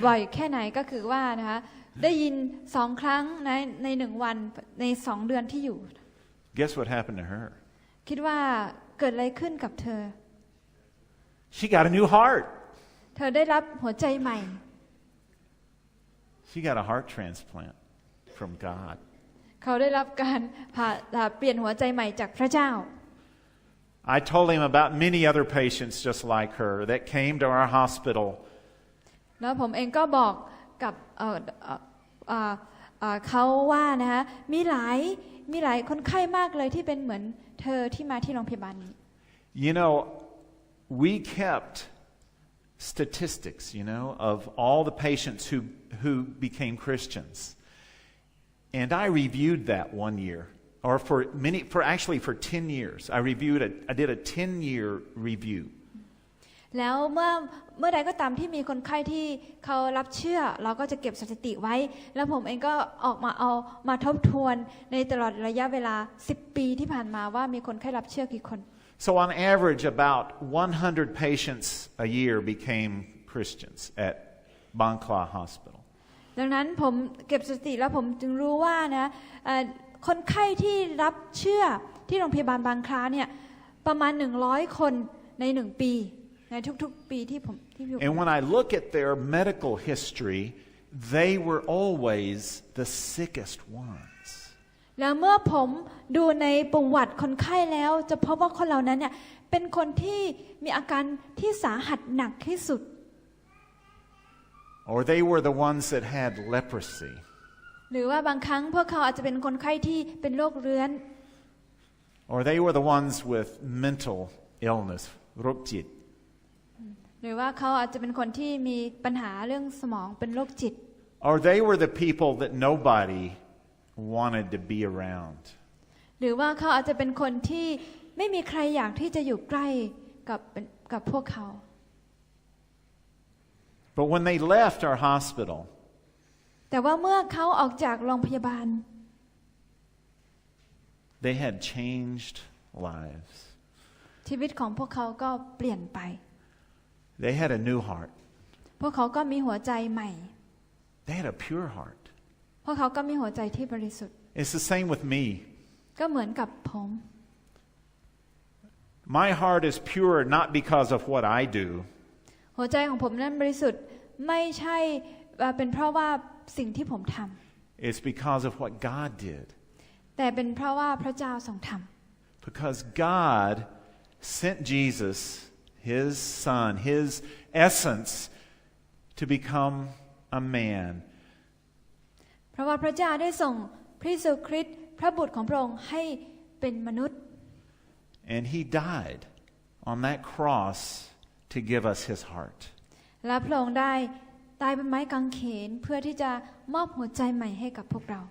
บ่อยแค่ไหนก็คือว่านะคะได้ยิน2 ครั้งใน1 วันใน2 เดือนที่อยู่ Guess what happened to her? คิดว่าเกิดอะไรขึ้นกับเธอ She got a new heart. เธอได้รับหัวใจใหม่ She got a heart transplant from God. เขาได้รับการเปลี่ยนหัวใจใหม่จากพระเจ้า I told him about many other patients just like her that came to our hospital. แล้วผมเองก็บอกกับเขาว่านะคะมีหลายคนไข้มากเลยที่เป็นเหมือนเธอที่มาที่โรงพยาบาลนี้ You know, we kept statistics, of all the patients who became Christians. And I reviewed that 1 year, or for 10 years. I did a 10-year review. แล้วเมื่อใดก็ตามที่มีคนไข้ที่เขารับเชื่อเราก็จะเก็บสถิติไว้ แล้วผมเองก็ออกมาทบทวนในตลอดระยะเวลา10 ปีที่ผ่านมาว่ามีคนไข้รับเชื่อกี่คน So on average, about 100 patients a year became Christians at Bangkla Hospital. ดังนั้นผมเก็บสถิติแล้วผมจึงรู้ว่านะคนไข้ที่รับเชื่อที่โรงพยาบาลบางคล้าเนี่ยประมาณ100คนใน1ปีในทุกๆปีที่ผมที่อยู่ And when I look at their medical history, they were always the sickest ones. แล้วเมื่อผมดูในประวัติคนไข้แล้วจะพบว่าคนเหล่านั้นเนี่ยเป็นคนที่มีอาการที่สาหัสหนักที่สุด Or they were the ones that had leprosy. หรือว่าบางครั้งพวกเขาอาจจะเป็นคนไข้ที่เป็นโรคเรื้อน Or they were the ones with mental illness, โรคจิต หรือว่าเขาอาจจะเป็นคนที่มีปัญหาเรื่องสมองเป็นโรคจิต Or they were the people that nobody wanted to be around. หรือว่าเขาอาจจะเป็นคนที่ไม่มีใครอยากที่จะอยู่ใกล้กับพวกเขา But when they left our hospital, แต่ว่าเมื่อเขาออกจากโรงพยาบาล they had changed lives. ชีวิตของพวกเขาก็เปลี่ยนไป They had a new heart. พวกเขาก็มีหัวใจใหม่ They had a pure heart. พวกเขาก็มีหัวใจที่บริสุทธิ์ It's the same with me. ก็เหมือนกับผม My heart is pure not because of what I do. หัวใจของผมนั้นบริสุทธิ์ไม่ใช่เป็นเพราะว่าสิ่งที่ผมทำ It's because of what God did. แต่เป็นเพราะว่าพระเจ้าทรงทำ Because God sent Jesus, His Son, His essence, to become a man. เพราะว่าพระเจ้าได้ส่งพระเยซูคริสต์พระบุตรของพระองค์ให้เป็นมนุษย์ And He died on that cross to give us His heart. และพระองค์ได้ตายเป็นไม้กางเขนเพื่อที่จะมอบหัวใจใหม่ให้กับพวกเรา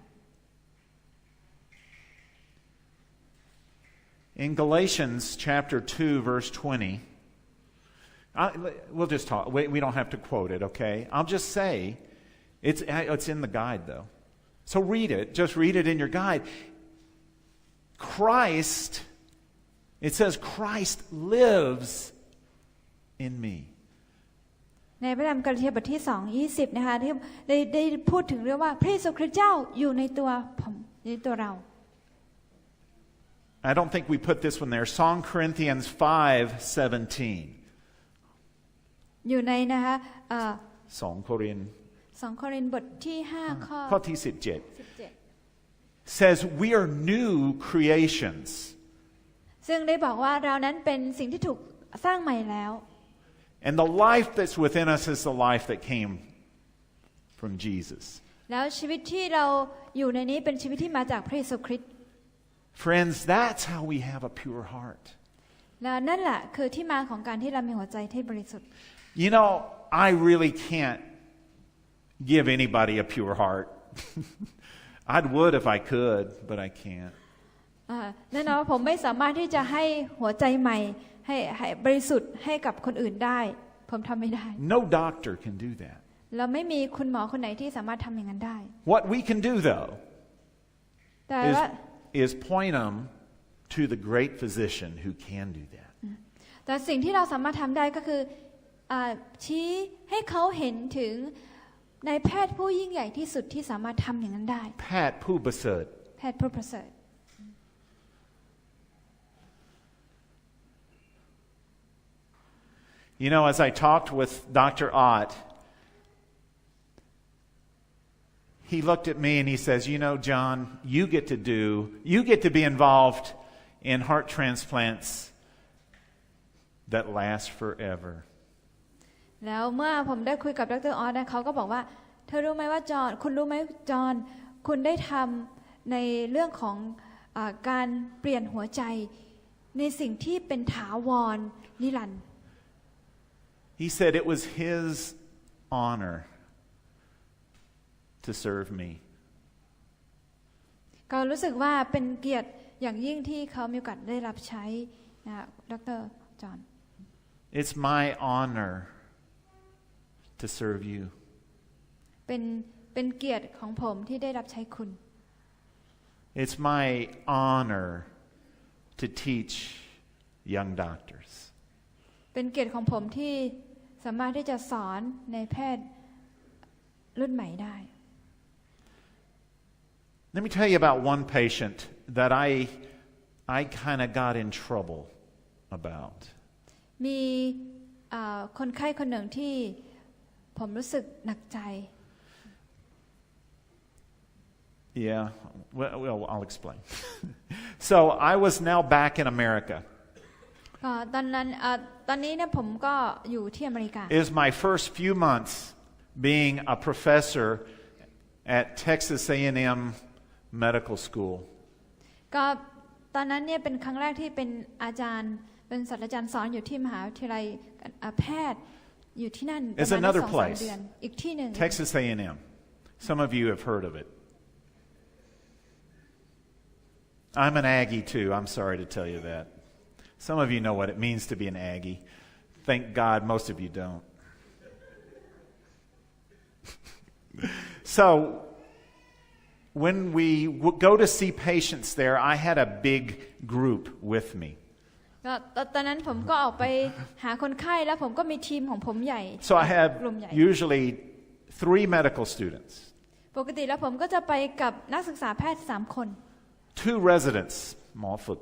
In Galatians chapter 2, verse 20, we'll just talk. We don't have to quote it, okay? I'll just say, it's in the guide, though. So read it. Just read it in your guide. Christ, it says, Christ lives in me. ในพระธรรมกาลาเทียบทที่2:20นะคะที่ได้พูดถึงเรื่องว่าพระเยซูคริสต์เจ้าอยู่ในตัวผมในตัวเรา I don't think we put this one there. 2 Corinthians 5:17. อยู่ในนะคะ2 Corinthians 2 โครินธ์บทที่5ข้อที่17 says we are new creations. ซึ่งได้บอกว่าเรานั้นเป็นสิ่งที่ถูกสร้างใหม่แล้ว And the life that's within us is the life that came from Jesus. แล้วชีวิตที่เราอยู่ในนี้เป็นชีวิตที่มาจากพระเยซูคริสต์ Friends, that's how we have a pure heart. และนั่นแหละคือที่มาของการที่เรามีหัวใจที่บริสุทธิ์ You know, I really can't give anybody a pure heart. I would if I could, but I can't. แน่นอนว่าผมไม่สามารถที่จะให้หัวใจใหม่ให้บริสุทธิ์ให้กับคนอื่นได้ผมทำไม่ได้ No doctor can do that. เราไม่มีคุณหมอคนไหนที่สามารถทำอย่างนั้นได้ What we can do, though, แต่ว่า is point them to the great physician who can do that. แต่สิ่งที่เราสามารถทำได้ก็คือชี้ให้เขาเห็นถึงนายแพทย์ผู้ยิ่งใหญ่ที่สุดที่สามารถทำอย่างนั้นได้ แพทย์ผู้ประเสริฐ แพทย์ผู้ประเสริฐ You know, as I talked with Dr. Ott, he looked at me and he says, you know, John, you get to be involved in heart transplants that last forever. แล้วเมื่อผมได้คุยกับดร.ออสเขาก็บอกว่าเธอรู้ไหมว่าจอห์นคุณรู้ไหมจอห์นคุณได้ทำในเรื่องของการเปลี่ยนหัวใจในสิ่งที่เป็นถาวรนิรันดร์ He said it was his honor to serve me. ก็รู้สึกว่าเป็นเกียรติอย่างยิ่งที่เขามีโอกาสได้รับใช้นะดร.จอห์น It's my honor to serve you. เป็นเกียรติของผมที่ได้รับใช้คุณ It's my honor to teach young doctors. เป็นเกียรติของผมที่สามารถที่จะสอนในแพทย์ รุ่นใหม่ได้ Let me tell you about one patient that I kind of got in trouble about. มีคนไข้คนหนึ่งที่ผมรู้สึกหนักใจ Yeah, well, I'll explain. So I was now back in America. ตอนนี้เนี่ยผมก็อยู่ที่อเมริกา It was my first few months being a professor at Texas A&M Medical School. ก็ตอนนั้นเนี่ยเป็นครั้งแรกที่เป็นอาจารย์เป็นศาสตราจารย์สอนอยู่ที่มหาวิทยาลัยแพทย์อยู่ที่นั่นประมาณ another 2-3 place. เดือนอีกที่หนึ่ง Texas A&M. Some of you have heard of it. I'm an Aggie too. I'm sorry to tell you that. Some of you know what it means to be an Aggie. Thank God most of you don't. So when we go to see patients there, I had a big group with me. ตอนนั้นผมก็ออกไปหาคนไข้แล้วผมก็มีทีมของผมใหญ่ So I have กลุ่มใหญ่ usually 3 medical students. ปกติแล้วผมก็จะไปกับนักศึกษาแพทย์3 คน 2 residents, หมอฝึก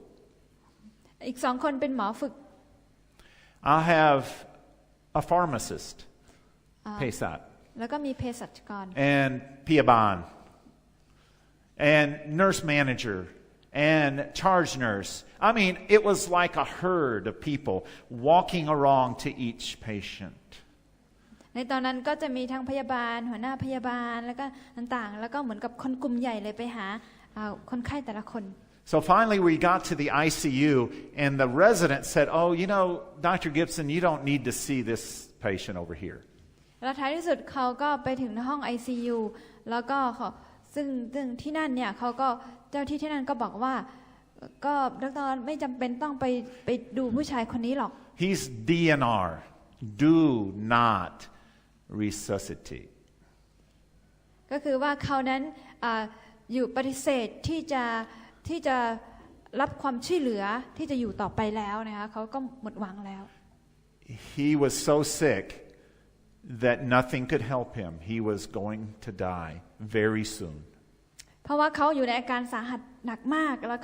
อีก2 คนเป็นหมอฝึก I'll have a pharmacist, เภสัช แล้วก็มีเภสัชกร and พยาบาล and nurse manager and charge nurse. I mean, it was like a herd of people walking along to each patient. ในตอนนั้นก็จะมีทั้งพยาบาลหัวหน้าพยาบาลแล้วก็ต่างๆแล้วก็เหมือนกับคนกลุ่มใหญ่เลยไปหาคนไข้แต่ละคน So finally we got to the ICU and the resident said, "Oh, you know, Dr. Gibson, you don't need to see this patient over here." แล้วท้ายที่สุดเขาก็ไปถึงห้อง ICU แล้วก็ซึ่งที่นั่นเนี่ยเขาก็เจ้าที่นั่นก็บอกว่าก็ดร.ไม่จำเป็นต้องไปดูผู้ชายคนนี้หรอก He's DNR. Do not resuscitate. ก็คือว่าเขานั้นอยู่ปฏิเสธที่จะรับความช่วยเหลือที่จะอยู่ต่อไปแล้วนะคะเขาก็หมดหวังแล้ว He was so sick that nothing could help him. He was going to die very soon. เพราะว่าเขาอยู่ในอาการสาหัสหนักมากแล้ว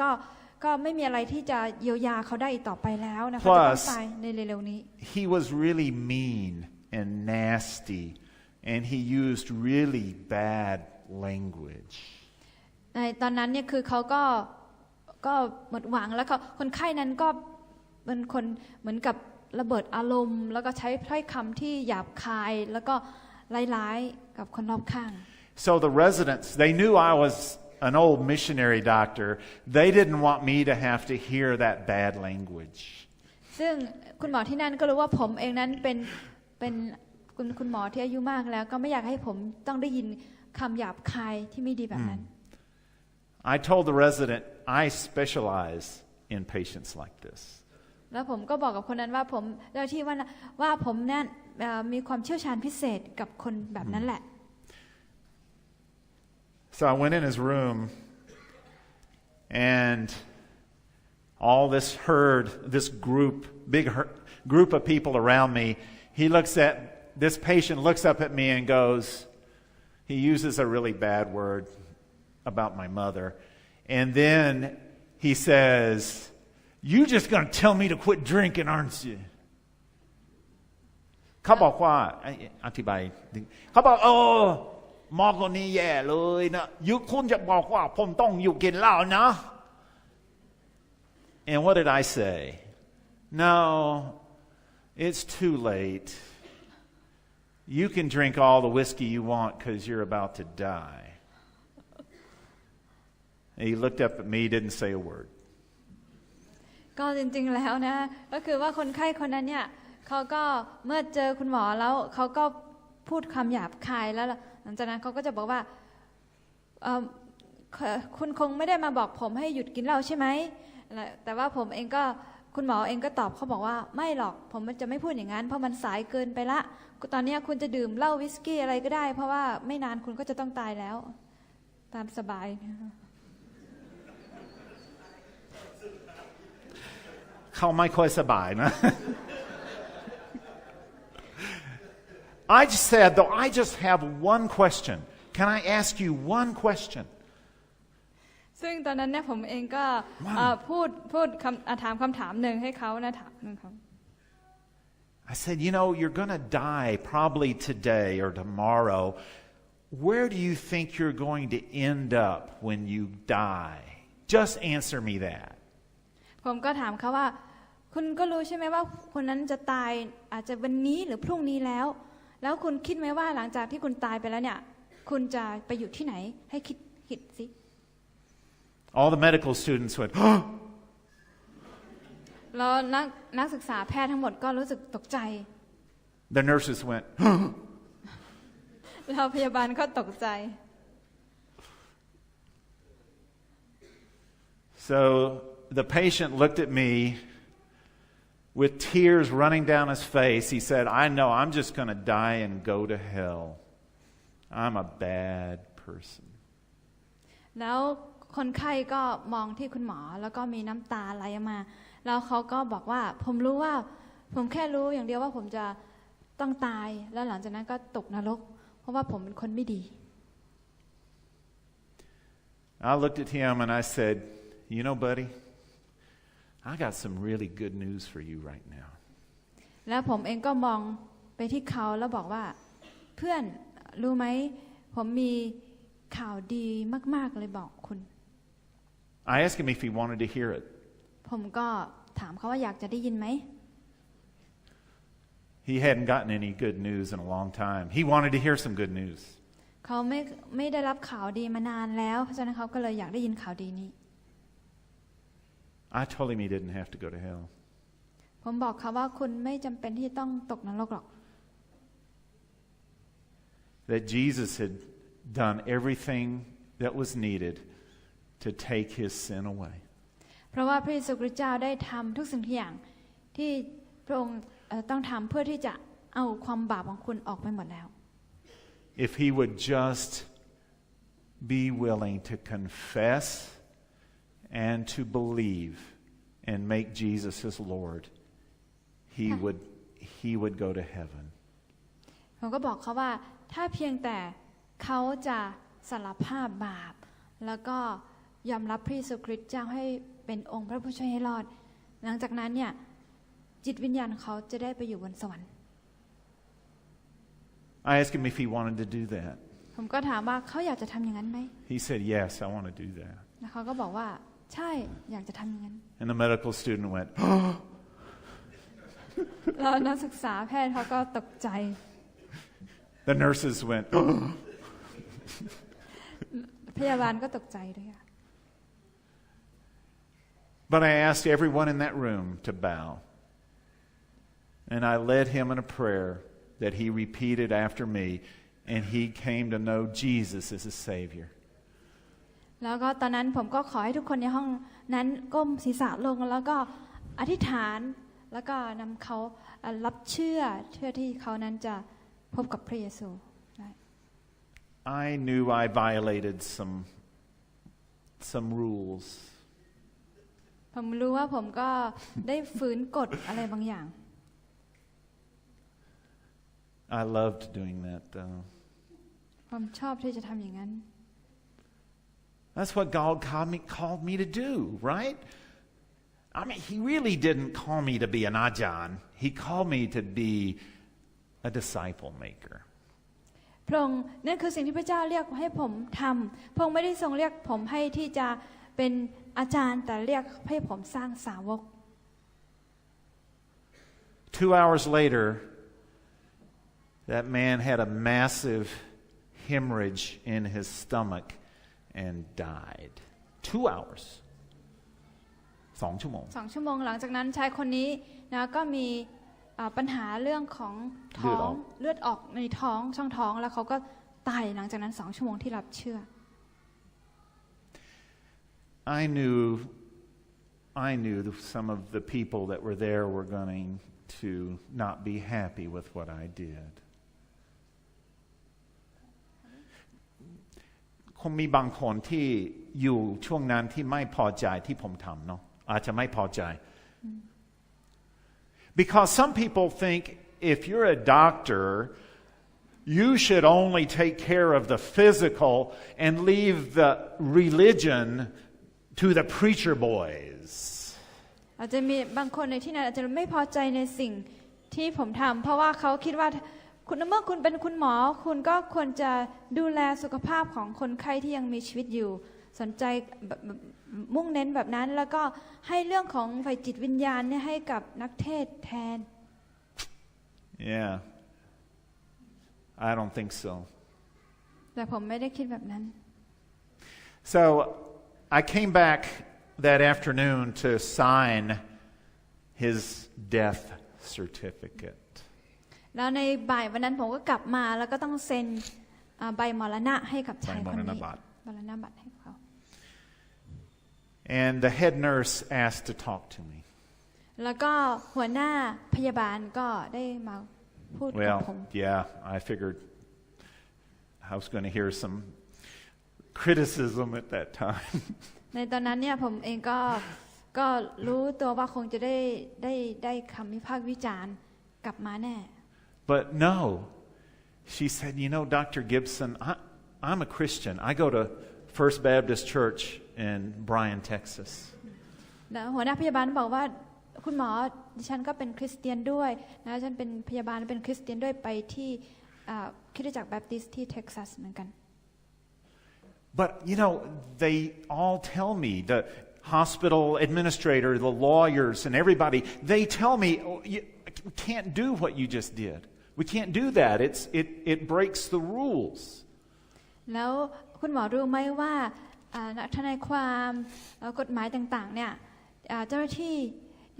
ก็ไม่มีอะไรที่จะเยียวยาเขาได้อีกต่อไปแล้วนะคะจะต้องตายในเร็วๆนี้ He was really mean and nasty and he used really bad language. ในตอนนั้นเนี่ยคือเขาก็หมดหวังแล้วคนไข้นั้นก็เป็นคนเหมือนกับระเบิดอารมณ์แล้วก็ใช้ถ้อยคำที่หยาบคายแล้วก็ร้ายๆกับคนรอบข้าง So the residents, they knew I was an old missionary doctor. They didn't want me to have to hear that bad language. ซึ่งคุณหมอที่นั่นก็รู้ว่าผมเองนั้นเป็นคุณหมอที่อายุมากแล้วก็ไม่อยากให้ผมต้องได้ยินคำหยาบคายที่ไม่ดีแบบนั้น I told the resident, I specialize in patients like this. แล้วผมก็บอกกับคนนั้นว่าผมเจ้าที่ว่าผมนั่นมีความเชี่ยวชาญพิเศษกับคนแบบนั้นแหละ So I went in his room and all this herd, this big group of people around me, this patient looks up at me and goes, he uses a really bad word about my mother. And then he says, "You just going to tell me to quit drinking, aren't you?" เขาบอกว่าอธิบายเขาบอกหมอคนนี้แย่เลยนะคุณจะบอกว่าผมต้องอยู่กินเหล้านะ And what did I say? No, it's too late. You can drink all the whiskey you want because you're about to die. And he looked up at me, didn't say a word. ก็จริงๆแล้วนะก็คือว่าคนไข้คนนั้นเนี่ยเขาก็เมื่อเจอคุณหมอแล้วเขาก็พูดคำหยาบคายแล้วหลังจากนั้นเขาก็จะบอกว่าคุณคงไม่ได้มาบอกผมให้หยุดกินเหล้าใช่ไหมแต่ว่าผมเองก็คุณหมอเองก็ตอบเขาบอกว่าไม่หรอกผมจะไม่พูดอย่างนั้นเพราะมันสายเกินไปละตอนนี้คุณจะดื่มเหล้าวิสกี้อะไรก็ได้เพราะว่าไม่นานคุณก็จะต้องตายแล้วตามสบายเขาไม่ค่อยสบายนะ I just said, though, I just have one question. Can I ask you one question? ซึ่งตอนนั้นเนี่ยผมเองก็ถามคำถามหนึ่งให้เขานะถามหนึ่งเขา I said, you know, you're going to die probably today or tomorrow. Where do you think you're going to end up when you die? Just answer me that. ผมก็ถามเขาว่าคุณก็รู้ใช่ไหมว่าคนนั้นจะตายอาจจะวันนี้หรือพรุ่งนี้แล้วคุณคิดไหมว่าหลังจากที่คุณตายไปแล้วเนี่ยคุณจะไปอยู่ที่ไหนให้คิดสิ All the medical students went, แล้วนักศึกษาแพทย์ทั้งหมดก็รู้สึกตกใจ The nurses went, แล้วพยาบาลก็ตกใจ So the patient looked at me with tears running down his face. He said, I know, I'm just going to die and go to hell. I'm a bad person. แล้วคนไข้ก็มองที่คุณหมอแล้วก็มีน้ำตาไหลออกมาแล้วเขาก็บอกว่าผมแค่รู้อย่างเดียวว่าผมจะต้องตายแล้วหลังจากนั้นก็ตกนรกเพราะว่าผมเป็นคนไม่ดี I looked at him and I said, you know, buddy, I got some really good news for you right now. แล้วผมเองก็มองไปที่เขาแล้วบอกว่าเพื่อนรู้ไหมผมมีข่าวดีมากๆเลยบอกคุณ I asked him if he wanted to hear it. ผมก็ถามเขาว่าอยากจะได้ยินไหม He hadn't gotten any good news in a long time. He wanted to hear some good news. เขาไม่ได้รับข่าวดีมานานแล้วเพราะฉะนั้นเขาก็เลยอยากได้ยินข่าวดีนี้ I told him he didn't have to go to hell. ผมบอกเขาว่าคุณไม่จำเป็นที่ต้องตกนรกหรอก That Jesus had done everything that was needed to take his sin away. เพราะว่าพระเยซูคริสต์เจ้าได้ทำทุกสิ่งทุกอย่างที่พระองค์ต้องทำเพื่อที่จะเอาความบาปของคุณออกไปหมดแล้ว If he would just be willing to confess and to believe and make Jesus his Lord, he would go to heaven. ผมก็บอกเขาว่าถ้าเพียงแต่เขาจะสารภาพบาปแล้วก็ยอมรับพระเยซูคริสต์เจ้าให้เป็นองค์พระผู้ช่วยให้รอดหลังจากนั้นเนี่ยจิตวิญญาณเขาจะได้ไปอยู่บนสวรรค์ I asked him if he wanted to do that. ผมก็ถามว่าเขาอยากจะทำอย่างนั้นไหม He said, yes, I want to do that. แล้วเขาก็บอกว่าใช่อยากจะทำอย่างนั้น And the medical student went, แล้วนักศึกษาแพทย์เขาก็ตกใจ The nurses went, พยาบาลก็ตกใจด้วยค่ะ But I asked everyone in that room to bow. And I led him in a prayer that he repeated after me, and he came to know Jesus as his Savior. แล้วก็ตอนนั้นผมก็ขอให้ทุกคนในห้องนั้นก้มศีรษะลงแล้วก็อธิษฐานแล้วก็นำเขารับเชื่อที่เขานั้นจะพบกับพระเยซู I knew I violated some rules. ผมรู้ว่าผมก็ได้ฝืนกฎอะไรบางอย่าง I loved doing that, though. ผมชอบที่จะทำอย่างนั้น That's what God called me to do, right? I mean, He really didn't call me to be an ajan. He called me to be a disciple maker. พระองค์นั่นคือสิ่งที่พระเจ้าเรียกให้ผมทำพระองค์ไม่ได้ทรงเรียกผมให้ที่จะเป็นอาจารย์แต่เรียกให้ผมสร้างสาวก 2 hours later, that man had a massive hemorrhage in his stomach and died. 2 hours. 2 ชั่วโมง 2 ชั่วโมงหลังจากนั้นชายคนนี้นะก็มีปัญหาเรื่องของท้องเลือดออกในท้องช่องท้องแล้วเขาก็ตายหลังจากนั้น2 ชั่วโมงที่รับเชื่อ I knew some of the people that were there were going to not be happy with what I did. คงมีบางคนที่อยู่ช่วงนั้นที่ไม่พอใจที่ผมทำเนาะอาจจะไม่พอใจ Because some people think if you're a doctor, you should only take care of the physical and leave the religion to the preacher boys. อาจจะมีบางคนในที่นั้นอาจจะไม่พอใจในสิ่งที่ผมทำเพราะว่าเขาคิดว่าคุณเมื่อคุณเป็นคุณหมอคุณก็ควรจะดูแลสุขภาพของคนไข้ที่ยังมีชีวิตอยู่สนใจมุ่งเน้นแบบนั้นแล้วก็ให้เรื่องของฝ่ายจิตวิญญาณเนี่ยให้กับนักเทศแทน Yeah, I don't think so. แต่ผมไม่ได้คิดแบบนั้น So I came back that afternoon to sign his death certificate. แล้วในบ่ายวันนั้นผมก็กลับมาแล้วก็ต้องเซ็นใบมรณะให้กับชายคนนี้มรณบัตรให้เขา And the head nurse asked to talk to me. แล้วก็หัวหน้าพยาบาลก็ได้มาพูดกับผม Yeah, I figured I was going to hear some criticism at that time. ในตอนนั้นเนี่ยผมเองก็รู้ตัวว่าคงจะได้คำวิพากษ์วิจารณ์กลับมาแน่ But no, she said, Dr. Gibson, I'm a Christian. I go to First Baptist Church in Bryan, Texas. แล้วหัวหน้าพยาบาลบอกว่าคุณหมอดิฉันก็เป็นคริสเตียนด้วยนะฉันเป็นพยาบาลเป็นคริสเตียนด้วยไปที่คริสตจักรแบปติสต์ที่เท็กซัสเหมือนกัน But they all tell me, the hospital administrator, the lawyers, and everybody, they tell me, you can't do what you just did. We can't do that. It breaks the rules. แล้วคุณหมอรู้ไหมว่าทนายความกฎหมายต่างๆเนี่ยเจ้าหน้าที่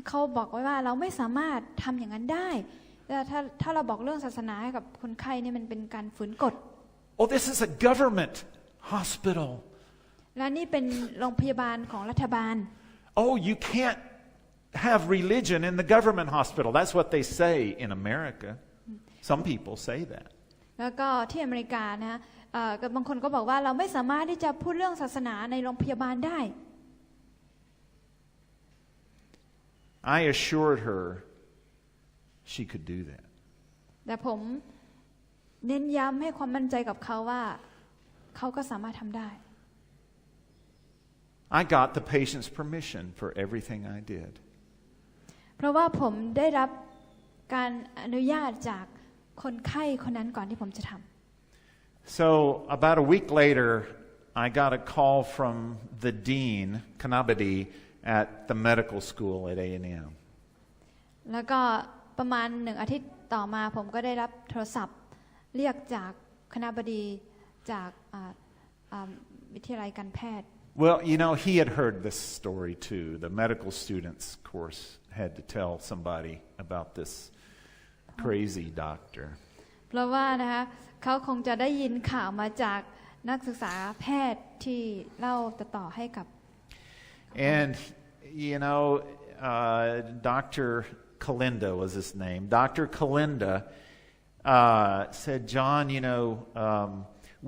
เขาบอกไว้ว่าเราไม่สามารถทำอย่างนั้นได้ถ้าเราบอกเรื่องศาสนาให้กับคนไข้เนี่ยมันเป็นการฝืนกฎ Oh, this is a government hospital. และนี่เป็นโรงพยาบาลของรัฐบาล Oh, you can't have religion in the government hospital. That's what they say in America. Some people say that. แล้วก็ที่อเมริกานะบางคนก็บอกว่าเราไม่สามารถที่จะพูดเรื่องศาสนาในโรงพยาบาลได้ I assured her she could do that. แต่ผมเน้นย้ำให้ความมั่นใจกับเขาว่าเขาก็สามารถทำได้ I got the patient's permission for everything I did. เพราะว่าผมได้รับการอนุญาตจากคนไข้คนนั้นก่อนที่ผมจะทำ So about a week later, I got a call from the dean, Kanabadi, at the medical school at A&M. แล้วก็ประมาณ1 อาทิตย์ต่อมาผมก็ได้รับโทรศัพท์เรียกจากคณบดีจากวิทยาลัยการแพทย์ Well, he had heard this story too. The medical students, of course, had to tell somebody about this crazy doctor. เพราะว่านะคะเขาคงจะได้ยินข่าวมาจากนักศึกษาแพทย์ที่เล่าต่อให้กับ And Dr. Kalinda was his name. Dr. Kalinda said, John,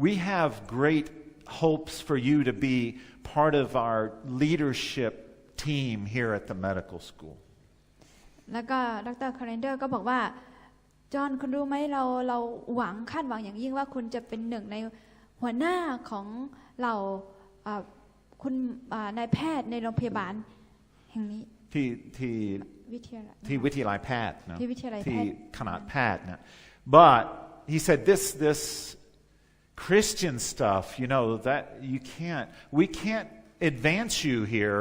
we have great hopes for you to be part of our leadership team here at the medical school. แล้วก็ดร. Kalender ก็บอกว่าจอห์นคุณรู้ไหมเราหวังคาดหวังอย่างยิ่งว่าคุณจะเป็นหนึ่งในหัวหน้าของเราคุณนายแพทย์ในโรงพยาบาลแห่งนี้ที่วิทยาลัยแพทย์นะที่ขนาดแพทย์นะ But he said this Christian stuff, that we can't advance you here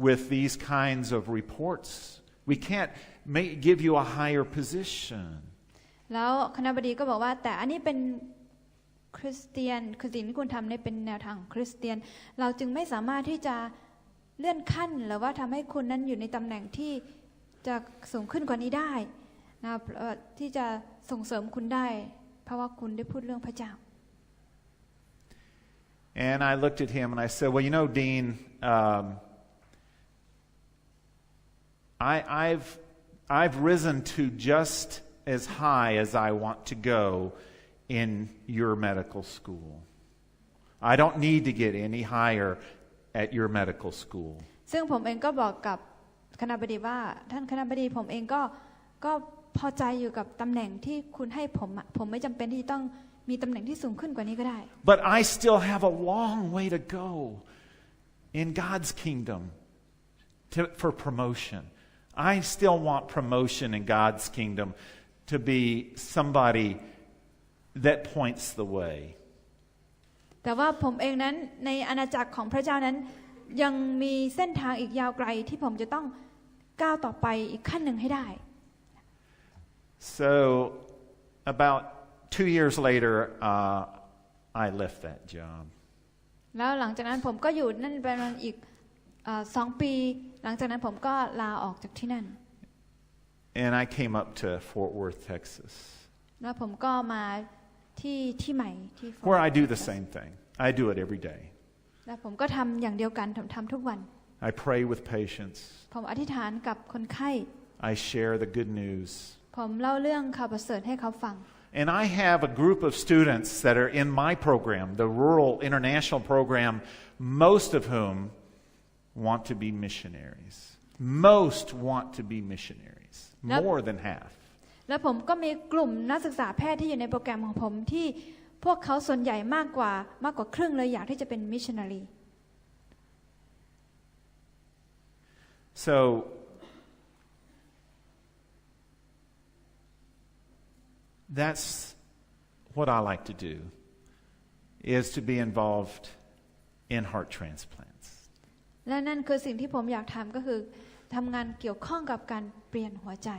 with these kinds of reports. We can't give you a higher position. แล้วคณบดีก็บอกว่าแต่อันนี้เป็นคริสเตียนคือสิ่งที่คุณทำเนี่ยเป็นแนวทางของคริสเตียนเราจึงไม่สามารถที่จะเลื่อนขั้นหรือว่าทำให้คุณนั้นอยู่ในตำแหน่งที่จะสูงขึ้นกว่านี้ได้นะที่จะส่งเสริมคุณได้เพราะว่าคุณได้พูดเรื่องพระเจ้า And I looked at him and I said, well, Dean, I've risen to just as high as I want to go in your medical school. I don't need to get any higher at your medical school. ซึ่งผมเองก็บอกกับคณบดีว่าท่านคณบดีผมเองก็ พอใจอยู่กับตำแหน่งที่คุณให้ผมไม่จำเป็นที่ต้องมีตำแหน่งที่สูงขึ้นกว่านี้ก็ได้ But I still have a long way to go in God's kingdom for promotion. I still want promotion in God's kingdom to be somebody that points the way. แต่ว่าผมเองนั้นในอาณาจักรของพระเจ้านั้นยังมีเส้นทางอีกยาวไกลที่ผมจะต้องก้าวต่อไปอีกขั้นหนึ่งให้ได้ So about 2 years later, I left that job. แล้วหลังจากนั้นผมก็อยู่นั่นประมาณอีก2 ปีหลังจากนั้นผมก็ลาออกจากที่นั่น And I came up to Fort Worth, Texas. แล้วผมก็มาที่ใหม่ที่ Where I do the same thing. I do it every day. แล้วผมก็ทำอย่างเดียวกันทำทุกวัน I pray with patience. ผมอธิษฐานกับคนไข้ I share the good news. ผมเล่าเรื่องข่าวประเสริฐให้เขาฟัง And I have a group of students that are in my program, the Rural International Program, most of whom want to be missionaries. Most want to be missionaries. More than half. แล้วผมก็มีกลุ่มนักศึกษาแพทย์ที่อยู่ในโปรแกรมของผมที่พวกเขาส่วนใหญ่มากกว่าครึ่งเลยอยากที่จะเป็นมิชชันนารี So that's what I like to do, is to be involved in heart transplants. และนั่นคือสิ่งที่ผมอยากทำก็คือทำงานเกี่ยวข้องกับการเปลี่ยนหัวใจ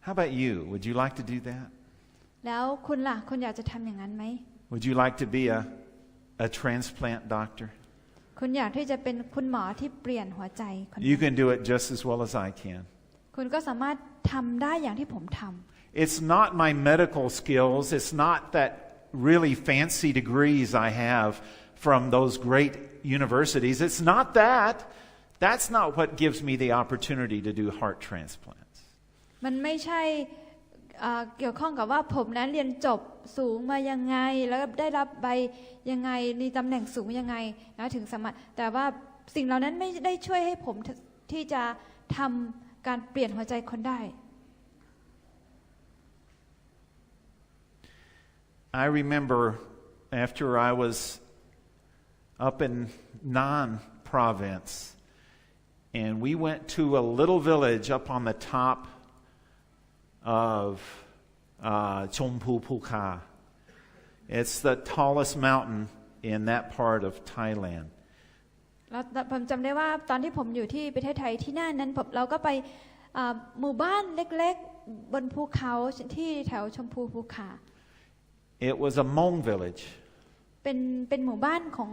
How about you? Would you like to do that? แล้วคุณล่ะคุณอยากจะทำอย่างนั้นไหม Would you like to be a transplant doctor? คุณอยากที่จะเป็นคุณหมอที่เปลี่ยนหัวใจคน You can do it just as well as I can. คุณก็สามารถทำได้อย่างที่ผมทำ It's not my medical skills. It's not that really fancy degrees I have from those great universities. It's not that. That's not what gives me the opportunity to do heart transplants. มันไม่ใช่เกี่ยวข้องกับว่าผมนั้นเรียนจบสูงมายังไงแล้วได้รับใบยังไงมีตำแหน่งสูงยังไงนะถึงสามารถแต่ว่าสิ่งเหล่านั้นไม่ได้ช่วยให้ผมที่จะทำการเปลี่ยนหัวใจคนได้ I remember after I was up in Nan province, and we went to a little village up on the top of Chompu Phuka. It's the tallest mountain in that part of Thailand. แล้วผมจำได้ว่าตอนที่ผมอยู่ที่ประเทศไทยที่นั่นนั้นเราก็ไปหมู่บ้านเล็กๆบนภูเขาที่แถวชมพูภูคา It was a Hmong village. เป็นหมู่บ้านของ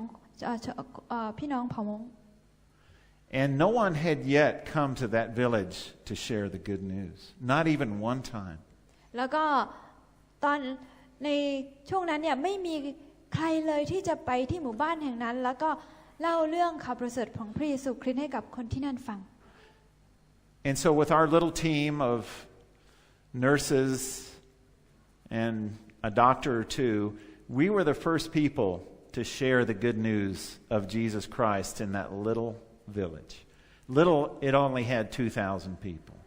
พี่น้องเผ่ามง And no one had yet come to that village to share the good news. Not even one time. แล้วก็ตอนในช่วงนั้นเนี่ยไม่มีใครเลยที่จะไปที่หมู่บ้านแห่งนั้นแล้วก็เล่าเรื่องข่าวประเสริฐของพระเยซูคริสต์ให้กับคนที่นั่นฟัง And so with our little team of nurses and a doctor or two, we were the first people to share the good news of Jesus Christ in that little village. Little, it only had 2,000 people.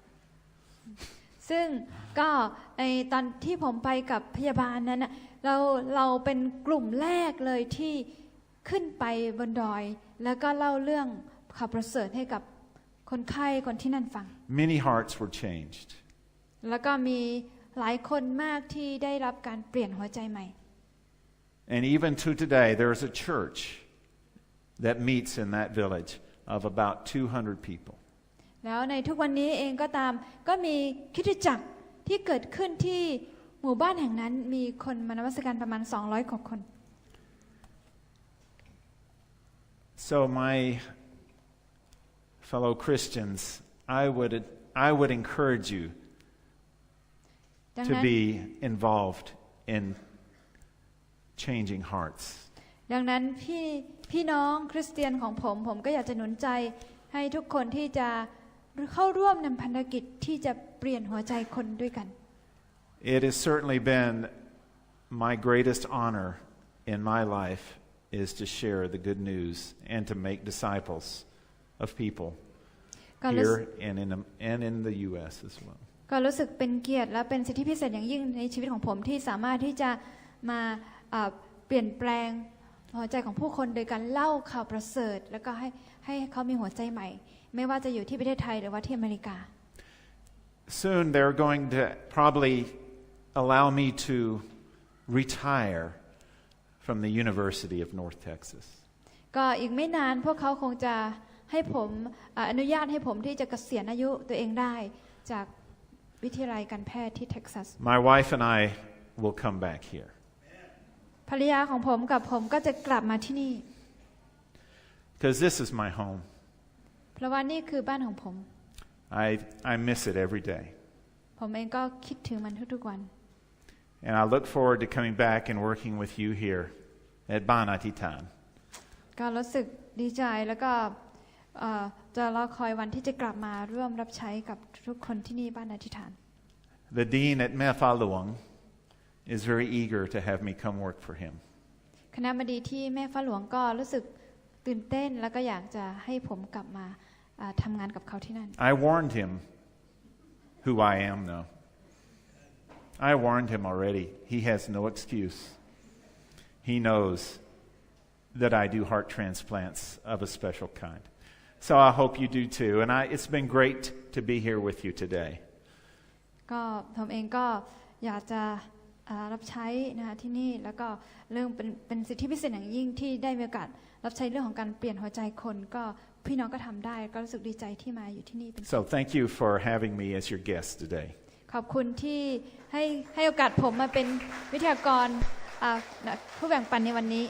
ซึ่งก็ในตอนที่ผมไปกับพยาบาลนั้นเราเป็นกลุ่มแรกเลยที่ขึ้นไปบนดอยแล้วก็เล่าเรื่องข่าวประเสริฐให้กับคนไข้คนที่นั่นฟัง Many hearts were changed. แล้วก็มีหลายคนมากที่ได้รับการเปลี่ยนหัวใจใหม่ And even to today, there's a church that meets in that village of about 200 people. แล้วในทุกวันนี้เองก็ตามก็มีคริสตจักรที่เกิดขึ้นที่หมู่บ้านแห่งนั้นมีคนมานมัสการประมาณ200กว่าคน So my fellow Christians, I would encourage you to be involved in changing hearts. ดังนั้นพี่น้องคริสเตียนของผมก็อยากจะหนุนใจให้ทุกคนที่จะเข้าร่วมในพันธกิจที่จะเปลี่ยนหัวใจคนด้วยกัน It has certainly been my greatest honor in my life is to share the good news and to make disciples of people here and in the U.S. as well. ก็รู้สึกเป็นเกียรติและเป็นสิทธิพิเศษอย่างยิ่งในชีวิตของผมที่สามารถที่จะมาเปลี่ยนแปลงหัวใจของผู้คนโดยการเล่าข่าวประเสริฐแล้วก็ให้เขามีหัวใจใหม่ไม่ว่าจะอยู่ที่ประเทศไทยหรือว่าที่อเมริกา Soon they're going to probably allow me to retire from the University of North Texas. ก็อีกไม่นานพวกเขาคงจะให้ผมอนุญาตให้ผมที่จะเกษียณอายุตัวเองได้จากวิทยาลัยการแพทย์ที่เท็กซัส My wife and I will come back here. ภรรยาของผมกับผมก็จะกลับมาที่นี่ Because this is my home. เพราะว่านี่คือบ้านของผม I miss it every day. ผมเองก็คิดถึงมันทุกๆวัน And I look forward to coming back and working with you here at Banatitan. ก็รู้สึกดีใจแล้วก็จะรอคอยวันที่จะกลับมาร่วมรับใช้กับทุกคนที่นี่บ้านอธิษฐาน The dean at Mephaluang is very eager to have me come work for him. คณะบดีที่แม่ฟ้าหลวงก็รู้สึกตื่นเต้นแล้วก็อยากจะให้ผมกลับมาทำงานกับเขาที่นั่น I warned him who I am, though. I warned him already. He has no excuse. He knows that I do heart transplants of a special kind. So I hope you do too. And it's been great to be here with you today. ก็ผมเองก็อยากจะรับใช้นะคะที่นี่แล้วก็เรื่องเป็นสิทธิพิเศษอย่างยิ่งที่ได้มีโอกาสรับใช้เรื่องของการเปลี่ยนหัวใจคนก็พี่น้องก็ทำได้ก็รู้สึกดีใจที่มาอยู่ที่นี่เป็น So thank you for having me as your guest today. ขอบคุณที่ให้โอกาสผมมาเป็นวิทยากรผู้แบ่งปันในวันนี้